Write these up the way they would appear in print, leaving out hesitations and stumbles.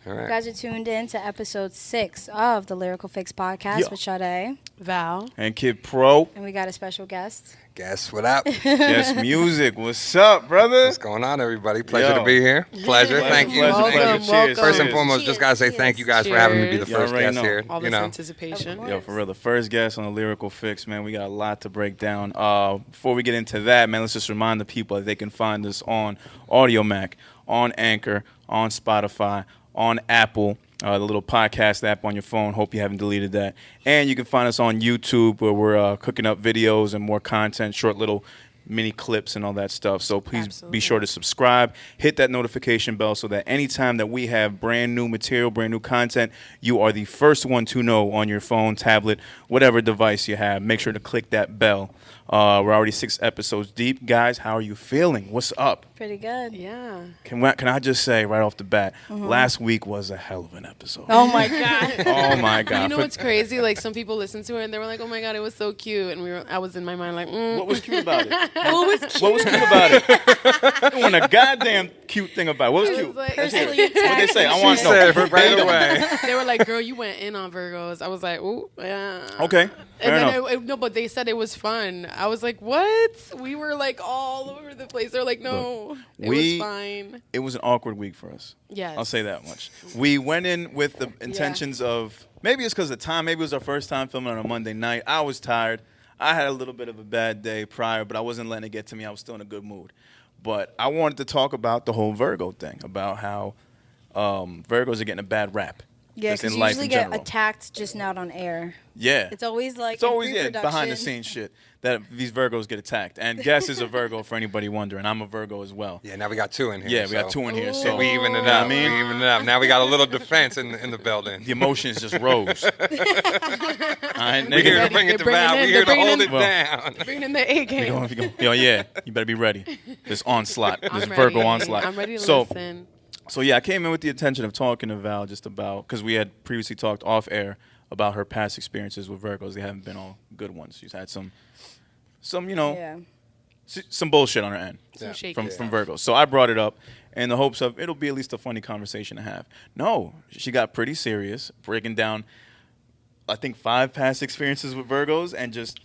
All right. You guys are tuned in to episode 6 of the Lyrical Fix Podcast with Sade. Val. And Kid Pro. And we got a special guest. Guess what up? Yes, Muzik. What's up, brother? What's going on, everybody? Pleasure to be here. Pleasure. Thank you. Welcome. Cheers. First and Cheers. foremost, just gotta say thank you guys for having me be the Cheers. first You already guest know. here. All this anticipation. Yo, for real, the first guest on the Lyrical Fix, man, we got a lot to break down. Before we get into that, man, let's just remind the people that they can find us on Audio Mac, on Anchor, on Spotify, on Apple, the little podcast app on your phone. Hope you haven't deleted that. And you can find us on YouTube where we're cooking up videos and more content, short little mini clips and all that stuff. So please be sure to subscribe, hit that notification bell so that anytime that we have brand new material, brand new content, you are the first one to know on your phone, tablet, whatever device you have. Make sure to click that bell. We're already 6 episodes deep. Guys, how are you feeling? What's up? Pretty good. Yeah. Can I just say right off the bat, last week was a hell of an episode. Oh, my God. Oh, my God. You know what's crazy? Like, some people listened to it and they were like, oh, my God, it was so cute. And I was in my mind like, What was cute about it? What was cute? What was cute about it? There wasn't a goddamn cute thing about it. What was cute? Like, Personally What they say? I She want to said know. it right away. they were like, girl, you went in on Virgos. I was like, ooh, yeah. Okay. Fair And enough. then, no, but they said it was fun. I was like, what? We were like all over the place. They're like, no, it was fine. It was an awkward week for us. Yes. I'll say that much. We went in with the intentions of, maybe it's because of the time. Maybe it was our first time filming on a Monday night. I was tired. I had a little bit of a bad day prior, but I wasn't letting it get to me. I was still in a good mood. But I wanted to talk about the whole Virgo thing, about how Virgos are getting a bad rap. Yeah, just because in you life usually in get general. attacked just not on air. Yeah. It's always like It's always, in yeah, pre-production. behind the scenes shit that these Virgos get attacked. And Guess is a Virgo for anybody wondering. I'm a Virgo as well. Yeah, now we got 2 in here. Yeah, we got 2 in here. So we even it I up. mean? We even it up. Now we got a little defense in the building. The emotions just rose. All right, We're here nigga. to bring it to They're Val. bringing We're in- here to they're hold bringing it in- down. Bringing in the A game. Yo, yeah, you better be ready. This onslaught, this I'm Virgo ready. onslaught. I'm ready to so, listen. So yeah, I came in with the intention of talking to Val just about, because we had previously talked off air about her past experiences with Virgos. They haven't been all good ones. She's had some some bullshit on her end Some shaky from stuff. Virgos. So I brought it up in the hopes of it'll be at least a funny conversation to have. No, she got pretty serious, breaking down, I think, 5 past experiences with Virgos and just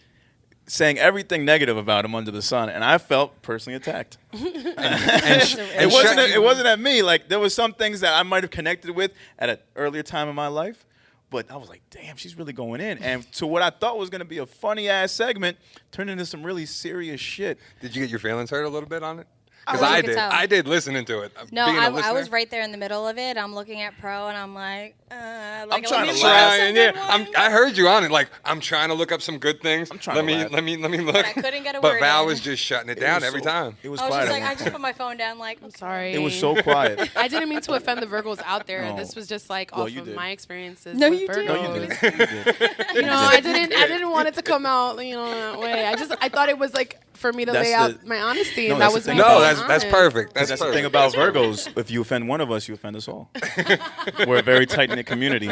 saying everything negative about him under the sun, and I felt personally attacked. It wasn't at me. Like, there was some things that I might have connected with at an earlier time in my life, but I was like, damn, she's really going in. And to what I thought was going to be a funny ass segment turned into some really serious shit. Did you get your feelings hurt a little bit on it? Oh, Because you I could did. tell. I did listening to it. No, Being a I listener. was right there in the middle of it. I'm looking at Pro, and I'm like, I'm let trying me to look laugh. at some Trying, yeah. good ones. I heard you on it. Like, I'm trying to look up some good things. I'm trying let to me laugh. let me look. But I couldn't get a But word Val in. was just shutting it down every time. It was I was quiet. just at like, one I just point. put my phone down, like, I'm sorry. It was so quiet. I didn't mean to offend the Virgos out there. No. This was just like Well, off you of did. my experiences. No, with you did. Virgos. No, you did. You did. You know, I didn't want it to come out, that way. I thought it was like for me to That's lay the- out my honesty, No, and that that's the was thing me. about- No, being that's honest. perfect. That's That's the thing perfect. about Virgos. If you offend one of us, you offend us all. We're a very tight-knit community.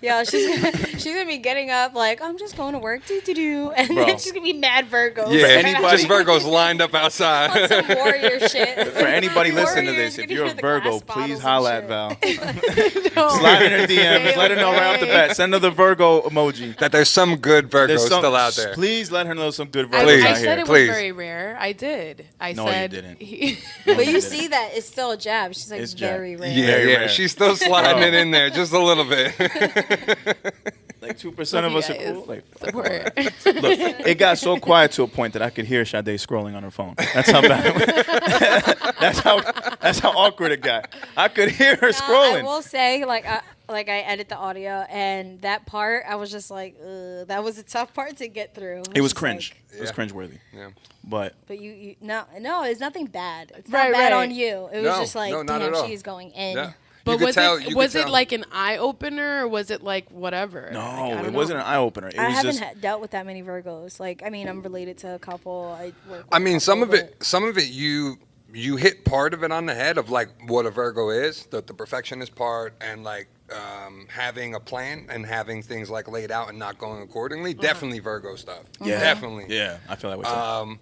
yeah, she's gonna be getting up like, I'm just going to work, and Bro. then she's gonna be mad Virgos. Yeah, anybody- just Virgos lined up on outside. some warrior shit. For anybody listening to Warriors, this, if you you're a can hear the Virgo, glass please bottles holla and at shit. Val. No. Slide in her DMs. Let her know right off the bat. Send her the Virgo emoji. that there's some good Virgos There's some- still out there. Please let her know some good I, Virgos Please. I out said here. it Please. was very rare. I did. I No, you said didn't. But you see that it's still a jab. She's like It's jab. very rare. Yeah, Very yeah. rare. She's still sliding Bro. it in there just a little bit. Like 2% of Love us you are guys. cool. Like, Support. look, it got so quiet to a point that I could hear Sade scrolling on her phone. That's how bad. That's how awkward it got. I could hear her I scrolling. will say, I edit the audio, and that part, I was just like, ugh, that was a tough part to get through. It was just cringe. like- It was Yeah. cringeworthy. Yeah. But but no, it's nothing bad. It's Right, not bad right. on you. It was No, just like, no, not damn, at all. she's going in. Yeah. But You could was tell- it you was could it tell. like an eye opener, or was it like whatever? no, I it don't wasn't know. an eye opener. It I was haven't just dealt with that many Virgos. Like, I mean, I'm related to a couple. I work with I mean, a some couple, of it, you hit part of it on the head of like what a Virgo is, the perfectionist part, and like having a plan and having things like laid out and not going accordingly. Definitely Virgo stuff. yeah, Definitely. Yeah, I feel that way too.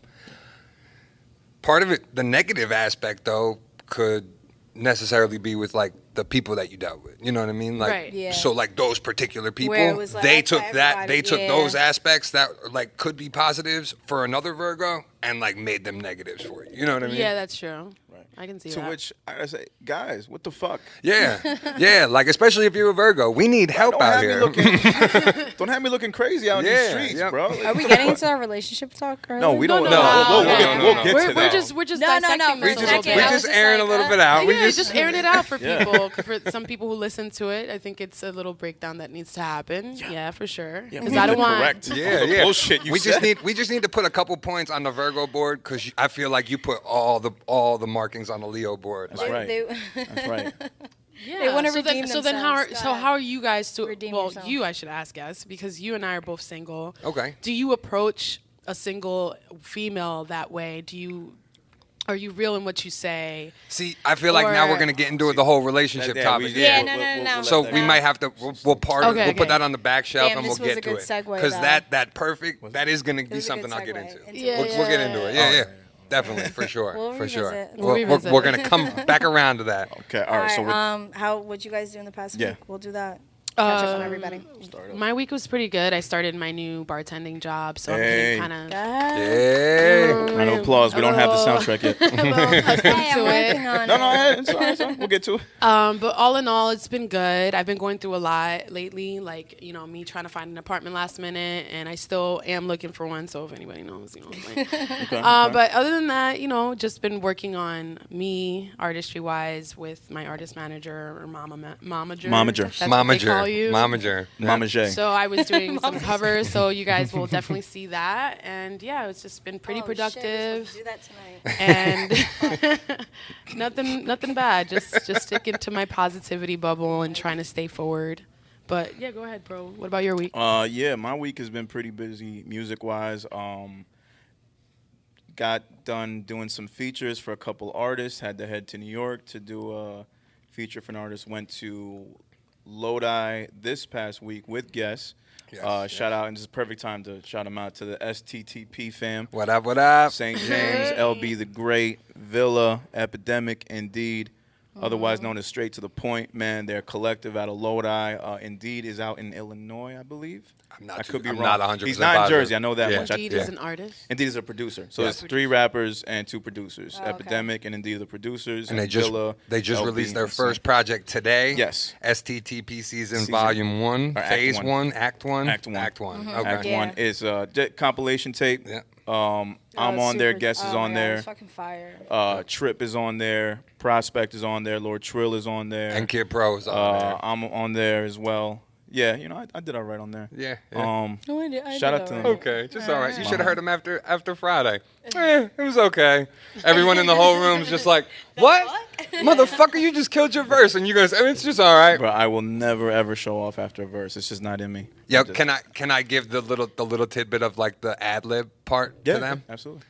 Part of it, the negative aspect though, could necessarily be with like the people that you dealt with. You know what I mean? Like, Right. Yeah. so like those particular people, Where it was like, they that's took why that, everybody- they took yeah. those aspects that like could be positives for another Virgo and like made them negatives for you. You know what I mean? Yeah, that's true. I can see To that. which I say, guys, what the fuck? Yeah, yeah. Like especially if you're a Virgo, we need help Don't out have here. me looking, don't have me looking crazy out in Yeah, the streets, yep. bro. Are we getting into our relationship talk? No, we don't. No, No, no, we'll get we're to that. we're just No, no, no, dissecting for this a a little second, bit. We I was just just airing like, a little bit out. We Yeah, just airing it out for Yeah. people. For some people who listen to it, I think it's a little breakdown that needs to happen. Yeah, for sure. Yeah, Because we I don't need to want. correct Yeah, all the yeah. bullshit you we said. just need to put a couple points on the Virgo board because I feel like you put all the markings on the Leo board. That's Like, right. They, That's right. Yeah. wanna so then, redeem so then how are, themselves. so how are you guys to? Redeem well, yourself. you I should ask us because you and I are both single. Okay. Do you approach a single female that way? Are you real in what you say? See, I feel like now we're Or- gonna get into the whole relationship topic. Yeah, no. So let we that- might have to we'll Okay, put okay. that on the back shelf Damn, and we'll this was get a to good it segue, because though. that perfect that is gonna be was a something good I'll get segue into. into Yeah, We'll get into it. Yeah, yeah. yeah. Definitely, for sure, We'll for sure. revisit. We'll revisit. We're gonna come back around to that. Okay, all right. So we're how would you guys do in the past Yeah. week? We'll do that. Catch up on everybody. My week was pretty good. I started my new bartending job, so Hey. I'm kind of. Yeah. round of applause. We don't have the soundtrack yet. Hey, I'm to it. working on No, it. no, it's all right, it's all right. We'll get to it. But all in all, it's been good. I've been going through a lot lately, like, me trying to find an apartment last minute, and I still am looking for one, so if anybody knows, like. Okay, But other than that, just been working on me, artistry-wise, with my artist manager or mamager. Momager. That's what they call you. Momager. Mama J. So I was doing some covers, so you guys will definitely see that. And yeah, it's just been pretty Oh, shit, we're productive. supposed to do that tonight. And nothing bad. Just sticking to my positivity bubble and trying to stay forward. But yeah, go ahead, bro. What about your week? Yeah, my week has been pretty busy music-wise. Got done doing some features for a couple artists. Had to head to New York to do a feature for an artist. Went to Lodi this past week with guests. Yes, Shout out, and this is a perfect time to shout them out to the STTP Fam. What up? What up? St. James, LB the Great, Villa, Epidemic, Indeed, otherwise known as Straight to the Point. Man, they're a collective out of Lodi. Indeed is out in Illinois, I believe. I'm not I too- could be I'm wrong. not 100% He's not in positive. Jersey. I know that Yeah. much. Indeed yeah. is an artist. Indeed is a producer. So Yeah. it's 3 rappers and 2 producers. Oh, okay. Epidemic and Indeed are the producers. And they just Villa, LB, released their and first St. project today. Yes. STTP season Season- volume 1, or Act phase one. 1, act 1. Act one. Act 1. Mm-hmm. Okay. Act Yeah. 1 is a compilation tape. Yeah. I'm Oh, on there. super- Guest is oh on my God, there. it's fucking fire. Trip is on there. Prospect is on there. Lord Trill is on there. And Kid Pro's on there. I'm on there as well. Yeah, I did all right on there. Yeah. Oh, I shout did out to alright. them. Okay, just all right. You should have heard him after Friday. It was okay. Everyone in the whole room's just like, "What, motherfucker? You just killed your verse." And you guys, it's just all right. Bro, I will never ever show off after a verse. It's just not in me. Yo, Just- can I give the little tidbit of like the ad lib part yeah, to them? absolutely.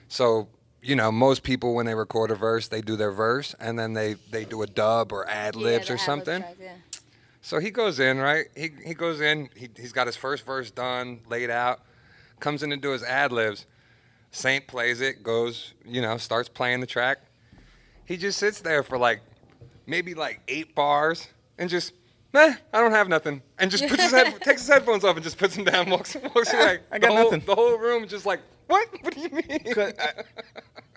So most people when they record a verse, they do their verse and then they do a dub or ad Yeah, libs the or ad-lib something. track, yeah. So he goes in, right? He goes in. He's got his first verse done, laid out. Comes in to do his ad libs. Saint plays it, goes, starts playing the track. He just sits there for maybe 8 bars and just, I don't have nothing. And just takes his headphones off and just puts them down, walks away. I got the whole, nothing. The whole room just like, what? What do you mean? 'Cause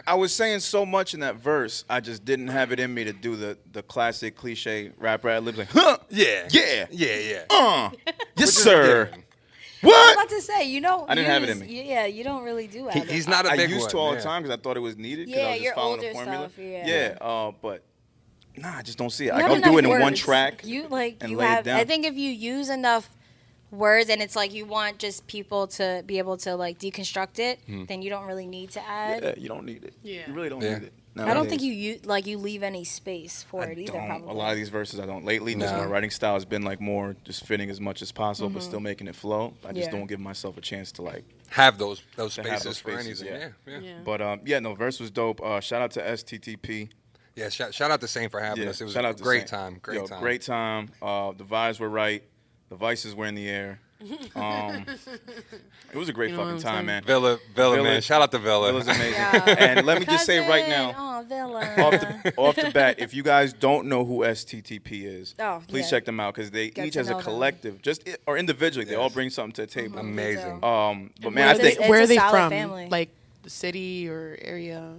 I was saying so much in that verse, I just didn't have it in me to do the classic cliche rapper ad libs like, huh, Yeah. yeah, Yeah. yes is sir. different. I was What? about to say, you don't. I didn't have it in use- me. Yeah, you don't really do ad He's not a I big used one. to all yeah. the time because I thought it was needed. 'cause Yeah, I was just your following older the formula. stuff, yeah. But nah, I just don't see it. You I'll have do it enough in one words. track. You and you lay it have. down. I think if you use enough words and it's like you want just people to be able to deconstruct it, then you don't really need to add. Yeah, you don't need it. Yeah. You really don't Yeah. need it. I don't think you leave any space for it I either. don't. Probably. A lot of these verses I don't. Lately, just No. my writing style has been more just fitting as much as possible, but still making it flow. I just Yeah. don't give myself a chance to Have those To have spaces those for spaces, anything. yeah. Yeah. But no, verse was dope. Shout out to STTP. Yeah, shout out to Saint for having us. It was shout a out to great Saint. time. Great time. Great time. The vibes were right. The vices were in the air. It was a great You know what fucking I'm time, saying? man. Villa, man. Shout out to Villa. Villa's amazing. Yeah. And let me just say right now, Oh, Villa. off the bat, if you guys don't know who STTP is, Oh, please yeah. check them out because they Get each to as a know them. collective, or individually, they all Yes. bring something to the table. Amazing. But man, I It's think a- Where are it's a they solid from? family. Like the city or area?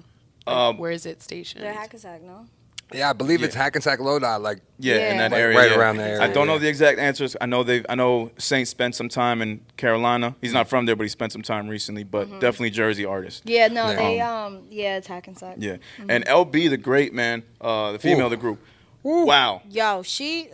Like, where is it stationed? They're Hackensack, no? Yeah, I believe it's Hackensack Lodi. Like, yeah, in Yeah. that Like, area, right yeah. around the area, I don't know yeah. the exact answers. I know Saint spent some time in Carolina. He's not from there, but he spent some time recently. But definitely Jersey artist. Yeah, no, Yeah. they, it's Hackensack. Yeah, and LB the great man, the female of the group. Wow. Yo,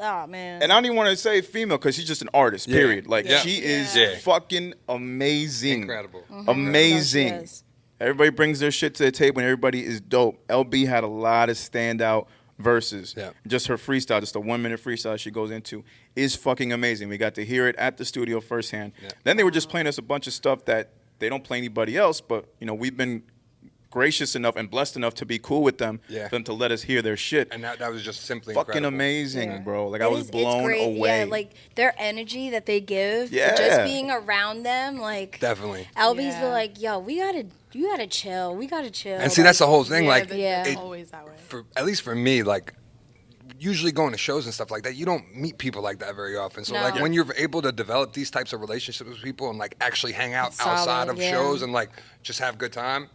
oh, man. And I don't even want to say female because she's just an artist. Yeah. Period. Like Yeah. she is Yeah. fucking amazing. incredible. Amazing. No, she is. Everybody brings their shit to the table and everybody is dope. LB had a lot of standout verses. Yeah. Just her freestyle, just a 1 minute freestyle she goes into is fucking amazing. We got to hear it at the studio firsthand. Yeah. Then they were just playing us a bunch of stuff that they don't play anybody else, but we've been gracious enough and blessed enough to be cool with them Yeah. for them to let us hear their shit. And that was just simply Fucking incredible. amazing, Yeah. bro. Like I was It's blown great. away. Yeah, like their energy that they give, Yeah. just being around them, like Definitely. LB's Yeah. be like, yo, you gotta chill. We gotta chill. And see, that's the whole thing. Yeah, Like, Yeah. they're it- always that way. for at least for me, like usually going to shows and stuff like that, you don't meet people like that very often. So No. like Yeah. when you're able to develop these types of relationships with people and like actually hang out Solid, outside of yeah. shows and like just have a good time,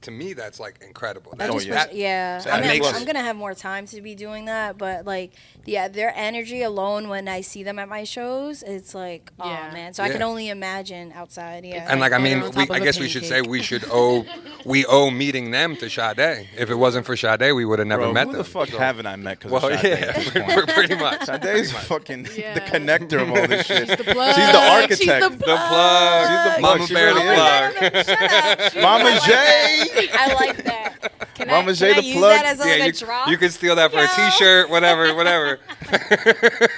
to me that's like incredible. I That, just yeah. wish- yeah. That I mean, makes- I'm gonna have more time to be doing that, but like, yeah, their energy alone when I see them at my shows, it's like, oh Yeah. man. So I Yeah. can only imagine outside. Yeah. and like I mean, on top I of a guess we should say pancake. we owe meeting them to Sade. If it wasn't for Sade, we would have never Bro, met who them. the fuck So- haven't I met? Because Well, of Sade yeah, at this point? pretty much. Sade's fucking Yeah. the connector of all this shit. She's the plug. She's the architect. She's the The plug. plug, She's the Mama plug. She Bear the really plug. Shut up. Mama J. I like that. Can Mama I, J can I the use plug. that as like a drop? you can steal that for a Yo. T-shirt, whatever.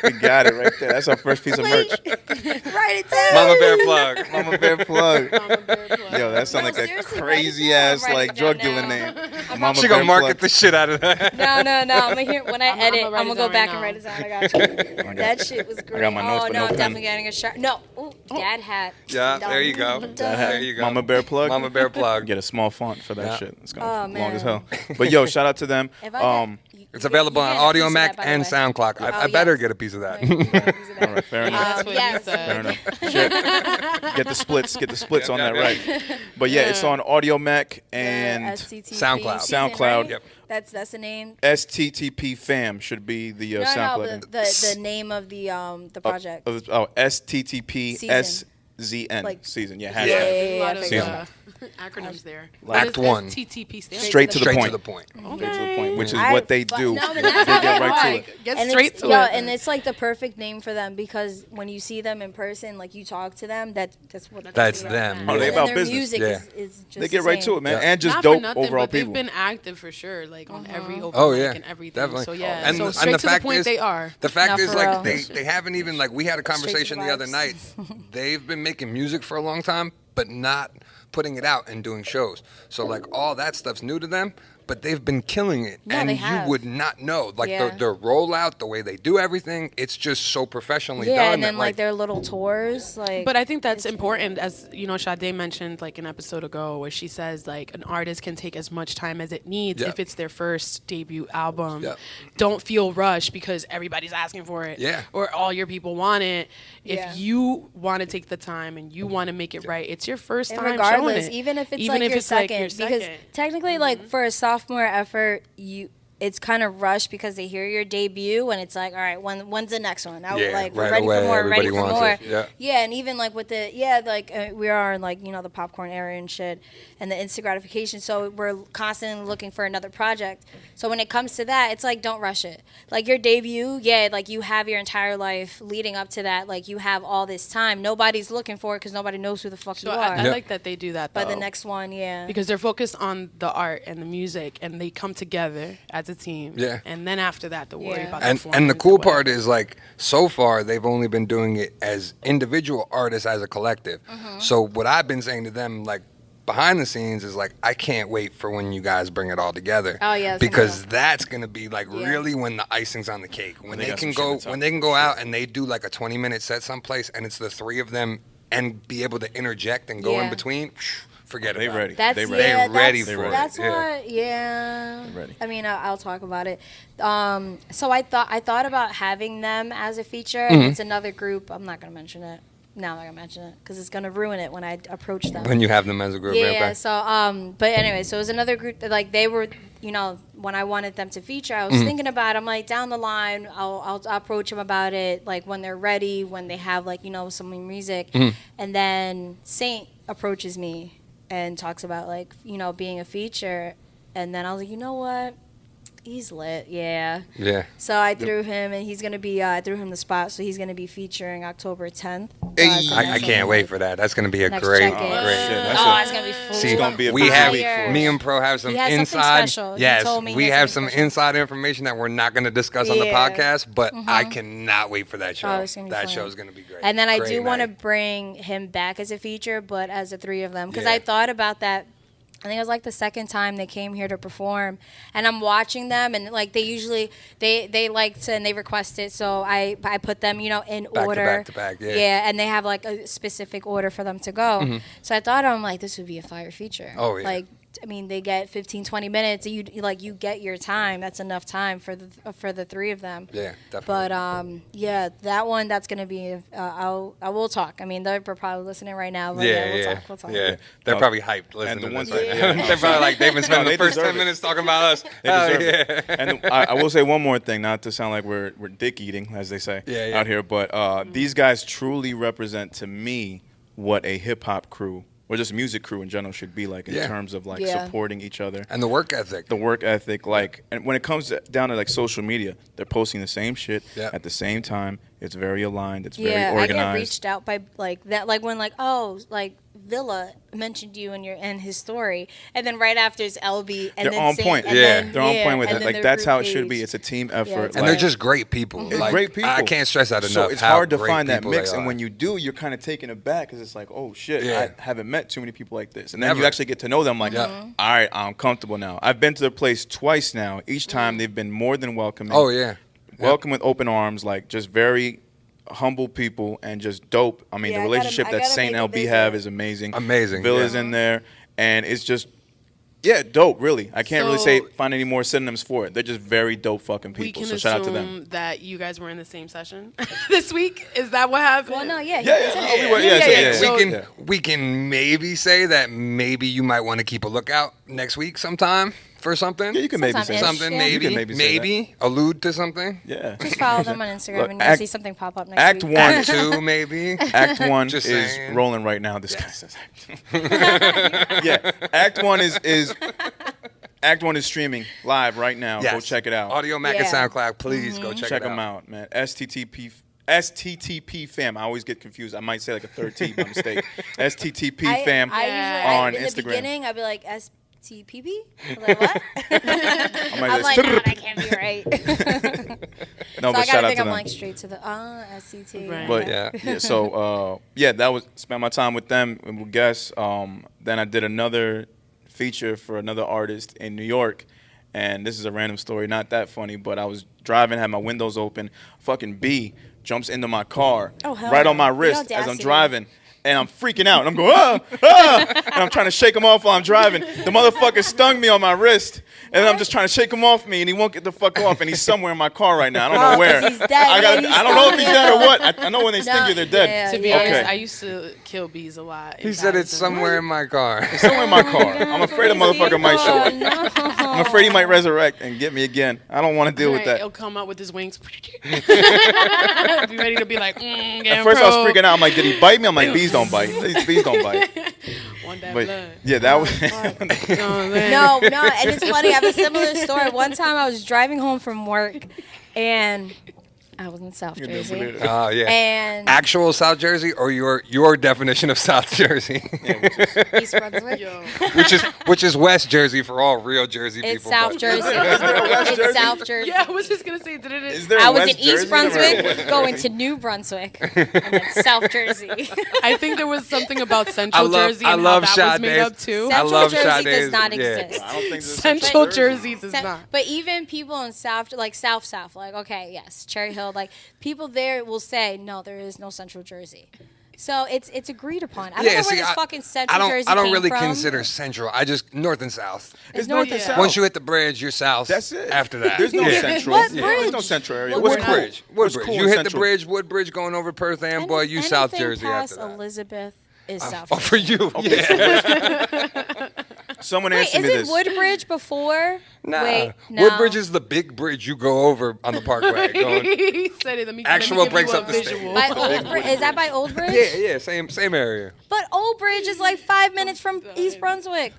We got it right there. That's our first piece of merch. Write it down. Mama Bear plug. Mama Bear plug. Mama Bear plug. Yo, that sounds No, like a seriously, crazy write it down. ass I'm like writing drug it down dealer now. name. Mama She gonna Bear market plug. the shit out of that. No. I'm gonna hear when I I'ma edit. write I'm it gonna go down back right and write it now. down. I got you. That shit was great. got my notes, oh but no, no I'm pen. definitely getting a shirt. No, ooh, dad hat. Yeah, there you go. Done. There you go. Mama Bear plug. Mama Bear plug. Get a small font for that Yeah. shit. It's Oh, gonna be long as man. hell. But yo, shout out to them. If I got- you- It's you available get on a Audio piece of Mac that, by the and way. SoundCloud. I Oh, better yes. get a piece of that. You get a piece of that. All right, fair enough. That's what yes. you said. Fair enough. Shit. Get the splits. Get the splits Yeah, on yeah, that yeah. right. But yeah, it's on Audio Mac The and STTP SoundCloud. season, SoundCloud. right? Yep. That's the name. STTP Fam should be the No, SoundCloud. the name of the project. STTP Season. SZN Like- season. Yeah, Yeah, hashtag. yeah, A lot I of figured. acronyms there. Act one. TTP stand Straight to the Straight point. to the point. Straight to the point, which is I what they fu- do. No, but They that's get how right to I it. Get and straight it's, to yo, it. and it's like the perfect name for them because when you see them in person, like you talk to them, that's what That's they them. Oh, And they then about their business. music Yeah. is just They get the right same. to it, man, Yeah. and just Not dope for nothing, overall but they've people. been active for sure, like on every open Oh mic yeah, and everything. definitely. So yeah, and, so and straight the to the fact point is, they are. The fact No, is, for like real. they haven't even like we had a conversation the other night. They've been making music for a long time, but not putting it out and doing shows. So like all that stuff's new to them. But they've been killing it, No, and they you have. would not know. Like Yeah. their rollout, the way they do everything, it's just so professionally Yeah, done. and then that, like their little tours, like. But I think that's important, as you know, Sade mentioned like an episode ago, where she says like an artist can take as much time as it needs Yeah. if it's their first debut album. Yeah. Don't feel rushed because everybody's asking for it. Yeah. Or all your people want it. Yeah. If you want to take the time and you want to make it right, it's your first And time regardless, showing it. even if it's Even like if your it's like second, your because second. technically, like for a sophomore effort, it's kind of rushed because they hear your debut and it's like, all right, when's the next one? Yeah, Like right we're ready away, for more, ready everybody for wants more. it, yeah. and even like with the we are in like the popcorn era and shit, and the instant gratification. So we're constantly looking for another project. So when it comes to that, it's like don't rush it. Like your debut, like you have your entire life leading up to that. Like you have all this time. Nobody's looking for it because nobody knows who the fuck So you I are. Yeah. like that they do that though. But the next one, because they're focused on the art and the music, and they come together as a team. Yeah. And then after that, they'll worry Yeah. about and the and the performance cool or part whatever. is like so far they've only been doing it as individual artists as a collective. So what I've been saying to them, like behind the scenes is like, I can't wait for when you guys bring it all together. Oh, yeah, that's because amazing. that's gonna be like Yeah. really when the icing's on the cake. When They they got can some go shit to when talk they can go out and they do like a 20-minute set someplace, and it's the three of them, and be able to interject and go in Yeah. between. Forget They about ready. it. That's They ready. yeah, They ready that's, for it, that's yeah. what yeah. They ready. I mean, I'll talk about it. So I thought about having them as a feature. Mm-hmm. It's another group. I'm not gonna mention it. No, I'm not gonna mention it because it's gonna ruin it when I approach them. When you have them as a group. Yeah. okay. So but anyway, so it was another group that like they were, you know, when I wanted them to feature, I was Mm-hmm. thinking about it. I'm like, down the line, I'll approach them about it, like when they're ready, when they have like, you know, some music, Mm-hmm. and then Saint approaches me and talks about like, you know, being a feature, and then I was like, you know what, he's lit, yeah. Yeah. So I threw him, and he's gonna be I threw him the spot, so he's gonna be featuring October 10th. Hey, So I next can't one. wait for that. That's gonna be a Next great, check-in. great. shit, that's Oh, a- it's gonna be full. See, It's gonna be a we have fire. me and Pro have some He has something inside. special. He Yes, told me he we has have something some special. inside information that we're not going to discuss on the Yeah. podcast. But I cannot wait for that show. Oh, it's gonna be That fun. show is going to be great. And then I Great do want to night. bring him back as a feature, but as the three of them, because Yeah. I thought about that. I think it was like the second time they came here to perform, and I'm watching them, and like they usually they like to and they request it, so I put them, you know, in to order. back to back, yeah. and they have like a specific order for them to go. So I thought, I'm like, this would be a fire feature. Oh, yeah. Like, I mean, they get 15, 20 minutes. You get your time. That's enough time for the three of them. Yeah, definitely. But yeah, that one that's gonna be. I will talk. I mean, they're probably listening right now. But yeah, we'll talk. Yeah, they're No. probably hyped listening And the to one this. thing- right yeah. now. They're probably like they've been spending No, the they first deserve 10 it. minutes talking about us. They Hell deserve yeah. it. And I will say one more thing, not to sound like we're dick eating, as they say Yeah, yeah. out here, but these guys truly represent to me what a hip hop crew or just music crew in general should be like in Yeah. terms of like Yeah. supporting each other. And the work ethic. The work ethic, like, and when it comes down to like social media, they're posting the same shit Yeah. at the same time. It's very aligned. It's Yeah, very I get organized. reached out by like that, like when like Villa mentioned you in his story, and then right after is LB, and They're then on Saint, point. and Yeah. then, They're on point with and that. then Like their that's group how it should be. page. It's a team effort. it's And like- they're just great people. They're Like, great people. I can't stress that enough. So it's how hard to great find that people mix, they and are. when you do, you're kind of taken aback because it's like, oh shit, Yeah. I haven't met too many people like this, and then Never. you actually get to know them. Like, Yeah. all right, I'm comfortable now. I've been to the place twice now. Each time they've been more than welcoming. Oh yeah. welcome with open arms, like just very humble people and just dope. I mean, Yeah, the I relationship gotta that Saint make a LB have visit. is amazing. Amazing, Villa's yeah. in there, and it's just. Yeah, dope, really. I can't really say So- find any more synonyms for it. They're just very dope fucking We people. can So shout out to them. assume that you guys were in the same session this week. Is that what happened? Well, no, yeah, Yeah, yeah, we were- yeah, so, yeah, yeah, so- we can yeah. we can maybe say that maybe you might want to keep a lookout next week sometime for something. Yeah, you can maybe Sometime say ish. that. something Yeah. maybe You can maybe say maybe allude to something. Yeah. Just follow them on Instagram, Look, and you'll act- see something pop up next Act week. one. Act two maybe. Act one Just is saying. rolling right now. This guy says Act. Yeah, Act one is Act one is streaming live right now. Go Yes. check it out. Audio Mac and Yeah. SoundCloud. Please go check Check it out. them out, man. STTP Fam. I always get confused. I might say like a third T by mistake. STTP Fam I on usually, in Instagram. the beginning, I'd be like STPP. I'm like, what? I might I'm say, like, nah, that can't be right. no, So but I shout gotta out think to I'm them. like straight to the SCT. Right. But Yeah. so that was spent my time with them with guests. Then I did another feature for another artist in New York, and this is a random story, not that funny, but I was driving, had my windows open, fucking B jumps into my car Oh, hell right no. on my The wrist as I'm audacity. driving. And I'm freaking out. And I'm going, and I'm trying to shake him off while I'm driving. The motherfucker stung me on my wrist. And then I'm just trying to shake him off me, and he won't get the fuck off. And he's somewhere in my car right now. I don't know Oh, 'cause where. he's dead. I Yeah, don't know if he's he's dead or what. I know when they sting No, you, they're dead. yeah, To be yeah. honest, Okay. I used to kill bees a lot. in He said it's Patterson. somewhere in my car. Somewhere in my car. I'm afraid a motherfucker might show up. No. I'm afraid he might resurrect and get me again. I don't want to deal with Right, He'll that. come up with his wings. Be ready to be like, At first I was freaking out. I'm like, did he bite me? I'm like, bees don't bite. These bees don't bite. Want that But blood. yeah, that was. Oh, man. No, and it's funny. I have a similar story. One time I was driving home from work, and I was in South You never believe Jersey. it. Oh yeah. And Actual South Jersey or your definition of South Jersey, East Brunswick. Yo. which is West Jersey for all real Jersey It's people. South but- Jersey. West It's Jersey? South Jersey. Yeah, I was just gonna say, did it? Is there I a was West in East Jersey? Brunswick going to New Brunswick and then South Jersey. I think there was something about Central Jersey I and love how that was made Sade's- up too. I Central love Jersey Sade's, does not yeah. exist. I don't think there's Central Jersey does not. But even people in South, like South, like, okay, yes, Cherry Hill, like, people there will say, no, there is no Central Jersey. So it's agreed upon. I don't know where this fucking Central Jersey I don't came really from. consider Central. I just North and South. It's North north and and south. Once you hit the bridge, you're South. That's it. After that, There's no Yeah. central. What Yeah, bridge? there's no central area. What's We're not- bridge? What's Woodbridge. cool You in hit Central? the bridge, Woodbridge going over Perth Amboy. You South Anything Jersey past after that. Elizabeth is South Oh, Jersey. for you, yeah. Someone Wait, answer me isn't this. Woodbridge before? Nah, Wait, no. Woodbridge is the big bridge you go over on the Parkway. Going, He said it. Let me Actual give breaks you a up the state. visual. By Old Bridge? Is that by Old Bridge? yeah, same area. But Old Bridge is like 5 minutes from East Brunswick.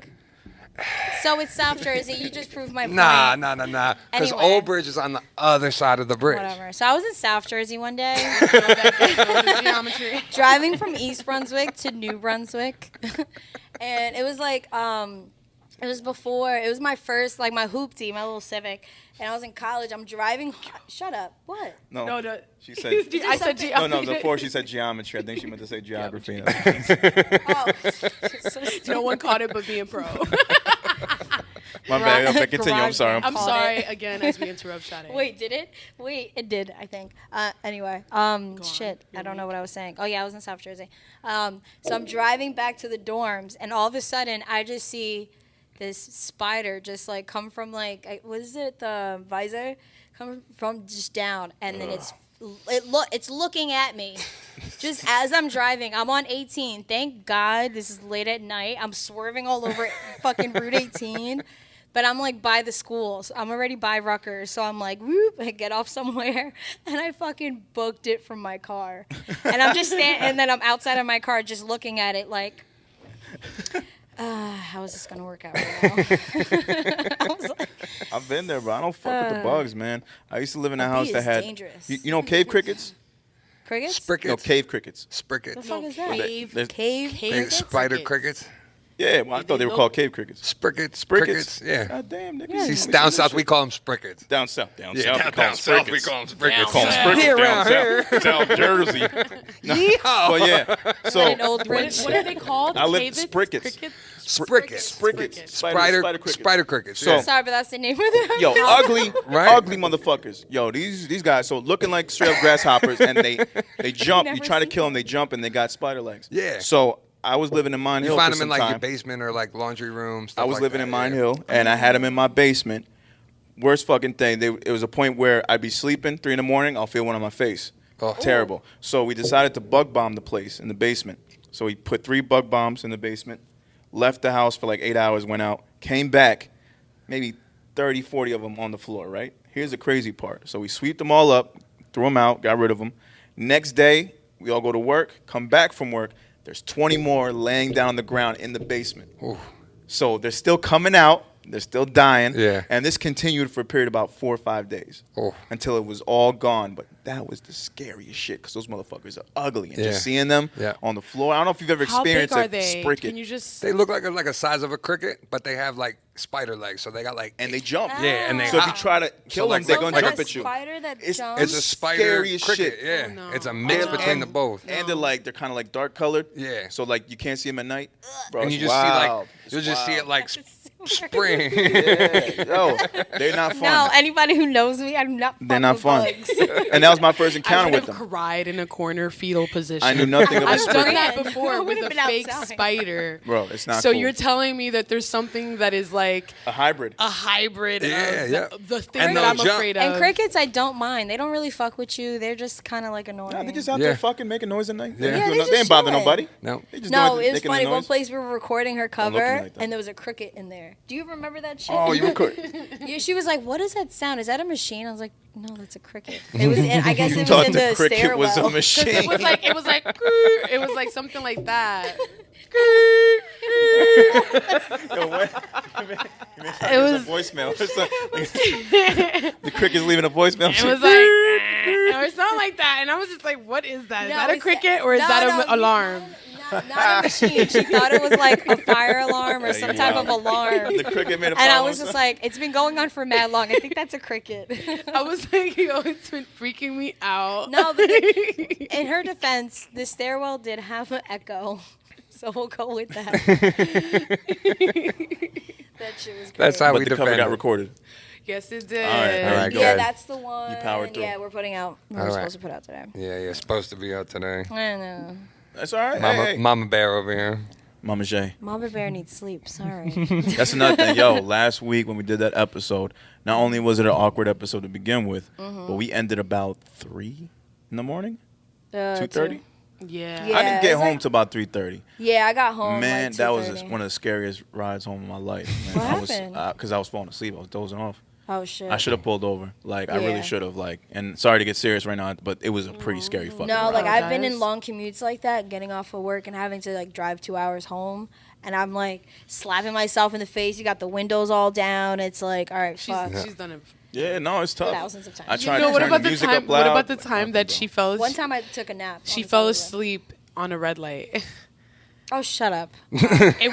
So it's South Jersey. You just proved my point. Nah. Because Anyway. Old Bridge is on the other side of the bridge. Whatever. So I was in South Jersey one day, The geometry. driving from East Brunswick to New Brunswick, and it was like it was before. It was my first, like, my hoopty, my little Civic, and I was in college. I'm driving. Shut up. What? No, No, no. she said. I said something? No, geometry. before she said geometry. I think she meant to say geography. Oh, so No one caught it but being pro. My bad. Okay, Garage- continue. I'm sorry. I'm Caught sorry it. again as we interrupt Sade. Wait, did it? Wait, it did, I think. Anyway, shit, I don't know what I was saying. Oh, yeah, I was in South Jersey. So I'm driving back to the dorms, and all of a sudden, I just see this spider just, like, come from, like, what is it, the visor? Come from just down, and then it's looking at me. Just as I'm driving, I'm on 18. Thank God this is late at night. I'm swerving all over fucking Route 18. But I'm like by the school. So I'm already by Rutgers. So I'm like, whoop, I get off somewhere. And I fucking booked it from my car. And I'm just and then I'm outside of my car just looking at it like, how is this going to work out right now? I was like, I've been there, bro. I don't fuck with the bugs, man. I used to live in a A house bee that is had. dangerous. You know cave crickets? crickets? Sprickets. No, cave crickets. The Sprickets. fuck is that? Cave. There's- Cave? Big Crickets? spider crickets. Yeah, well, I thought they were called cave crickets. Sprickets. Sprickets. Crickets. Yeah. God damn, nigga. Yeah. See, down south we call them sprickets. Down south. Down Yeah, south. we call down them south we sprickets. call them sprickets. Call them Down sprickets Here down around south. South Jersey. Yeehaw. Well, yeah. So An old What, bridge. what are they called? I live Cavids? Sprickets. Crickets? Sprickets. Sprickets. Spider crickets. spider crickets. So- Yeah. Sorry, but that's the name of the Yo, ugly, Right? ugly motherfuckers. Yo, these guys, so looking like straight up grasshoppers, and they jump. You Never try to seen kill them, they jump, and they got spider legs. Yeah. So I was living in Mine You Hill find for them in some like your time. basement or like laundry room. I Stuff was like living that, in Mine yeah. Hill, and I had them in my basement. Worst fucking thing. It was a point where I'd be sleeping 3 in the morning. I'll feel one on my face. Oh. Terrible. So we decided to bug bomb the place in the basement. So we put 3 bug bombs in the basement, left the house for like 8 hours, went out, came back, maybe 30, 40 of them on the floor, right? Here's the crazy part. So we sweep them all up, threw them out, got rid of them. Next day, we all go to work, come back from work. There's 20 more laying down on the ground in the basement. Ooh. So they're still coming out. They're still dying. Yeah. And this continued for a period of about 4 or 5 days Oh. until it was all gone. But that was the scariest shit because those motherfuckers are ugly. And Yeah. just seeing them Yeah. on the floor. I don't know if you've ever How big experienced are a they? spricket. Can you just... They look like a size of a cricket, but they have like spider legs. So they got like And they jump. Yeah, and they So if you hop. try to kill like- them, they're so going like to a jump at you. Spider that It's- jumps. It's a spider Scariest cricket. shit. Yeah, Oh, no. it's a mix Oh, between and- the both. And they're kind of like dark colored. Yeah. So like you can't see them at night. Bro, And you it's just see wild. like It's you'll just see wild. it like That's so spring. Yeah, yo, they're not fun. No, anybody who knows me, I'm not. They're fuck not with fun. bugs. And that was my first I encounter would with have them. cried in a corner fetal position. I knew nothing of a I've done spricket. that I before with would've a been fake outside. spider. Bro, it's not So cool. you're telling me that there's something that is like A hybrid. a hybrid Yeah, of yeah. the thing And that they'll I'm jump. afraid of. And crickets, I don't mind. They don't really fuck with you. They're just kind of like annoying. Nah, they just out Yeah. there fucking making noise at night. Yeah. They, Yeah, ain't doing they no- they ain't just bother chilling. nobody. No. They just No, doing it was making funny. the One noise. place we were recording her looking cover, like that. and there was a cricket in there. Do you remember that shit? Oh, you record. Yeah, she was like, "What is that sound? Is that a machine?" I was like, "No, that's a cricket." It was. I guess it was Thought in the the cricket stairwell. was a 'Cause machine. it was like it was like something like that. Yo, what? It was a voicemail. Or something. The cricket's leaving a voicemail. it was like or sound like that, and I was just like, "What is that? Is No, that a it's- cricket or is that an alarm?" Not a machine. She thought it was like a fire alarm or some type of alarm. The cricket made a And I fire was just alarm. like, it's been going on for mad long. I think that's a cricket. I was like, "Yo, it's been freaking me out." No, but in her defense, the stairwell did have an echo. So we'll go with that. That shit was great. That's how But we the cover defend got it. recorded. Yes, it did. All right, go Yeah, ahead. that's the one. You powered through. Yeah, we're putting out. We're All right. supposed to put out today. Yeah, it's supposed to be out today. I know. That's all right. Mama, Hey. Mama Bear over here. Mama J. Mamabear needs sleep. Sorry. That's another thing. Yo, last week when we did that episode, not only was it an awkward episode to begin with, but we ended about 3 in the morning, 2:30. Yeah. Yeah. I didn't it get was home like- till about 3:30. Yeah, I got home. Man, like that was 2:30. one of the scariest rides home in my life. Man. What I was happened? because I was falling asleep. I was dozing off. Oh shit. I should have pulled over. Like I Yeah. really should have. Like, and sorry to get serious right now, but it was a pretty scary fucking No, ride. like I've been in guys. long commutes like that, getting off of work and having to like drive 2 hours home, and I'm like slapping myself in the face. You got the windows all down. It's like, all right, fuck. She's done it. Yeah, no, it's tough. Thousands of times. I You tried You know to what turn about the the music time? up loud. What about the but time that she fell? One time I took a nap. she on the fell subway. asleep on a red light. Oh, shut up. It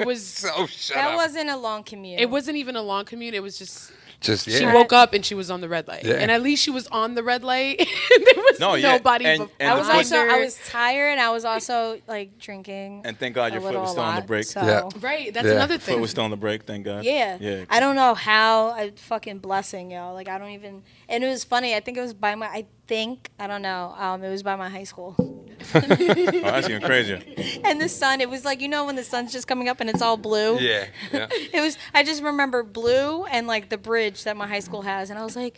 was. So shut That up. wasn't a long commute. It wasn't even a long commute. It was just. Just She yeah. woke up and she was on the red light, Yeah. and at least she was on the red light. There was No, yeah, nobody. and I was the also behind her. I was tired. I was also like drinking. And thank God a your foot little, was still a on the lot, brake. So. Yeah. right. That's Yeah. another Foot thing. was still on the brake. Thank God. Yeah. Yeah. I don't know how. I fucking blessing, yo. Like I don't even. And it was funny. I think it was by my. I don't know. It was by my high school. Oh, that's even crazier. And the sun. It was like when the sun's just coming up and it's all blue. Yeah, yeah. It was. I just remember blue and like the bridge that my high school has, and I was like,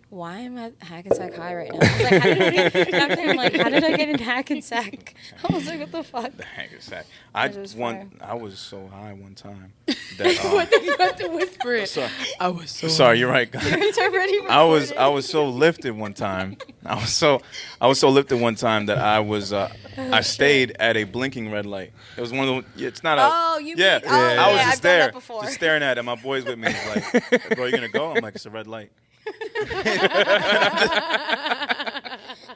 why am I at Hackensack High right now? I was like, how did I get in Hackensack? I was like, what the fuck? The hang is that. That was fire. I was so high one time that. You have to whisper it. Sorry. I was so. Sorry, you're right. It's already I was recorded. so lifted one time. I was so lifted one time that I stayed at a blinking red light. It was one of the. It's not a. Oh, you Yeah. mean- oh, yeah, I was yeah, just I've done there, that before. just staring at it. My boys with me. He's like, bro, you gonna go? I'm like, it's a red light.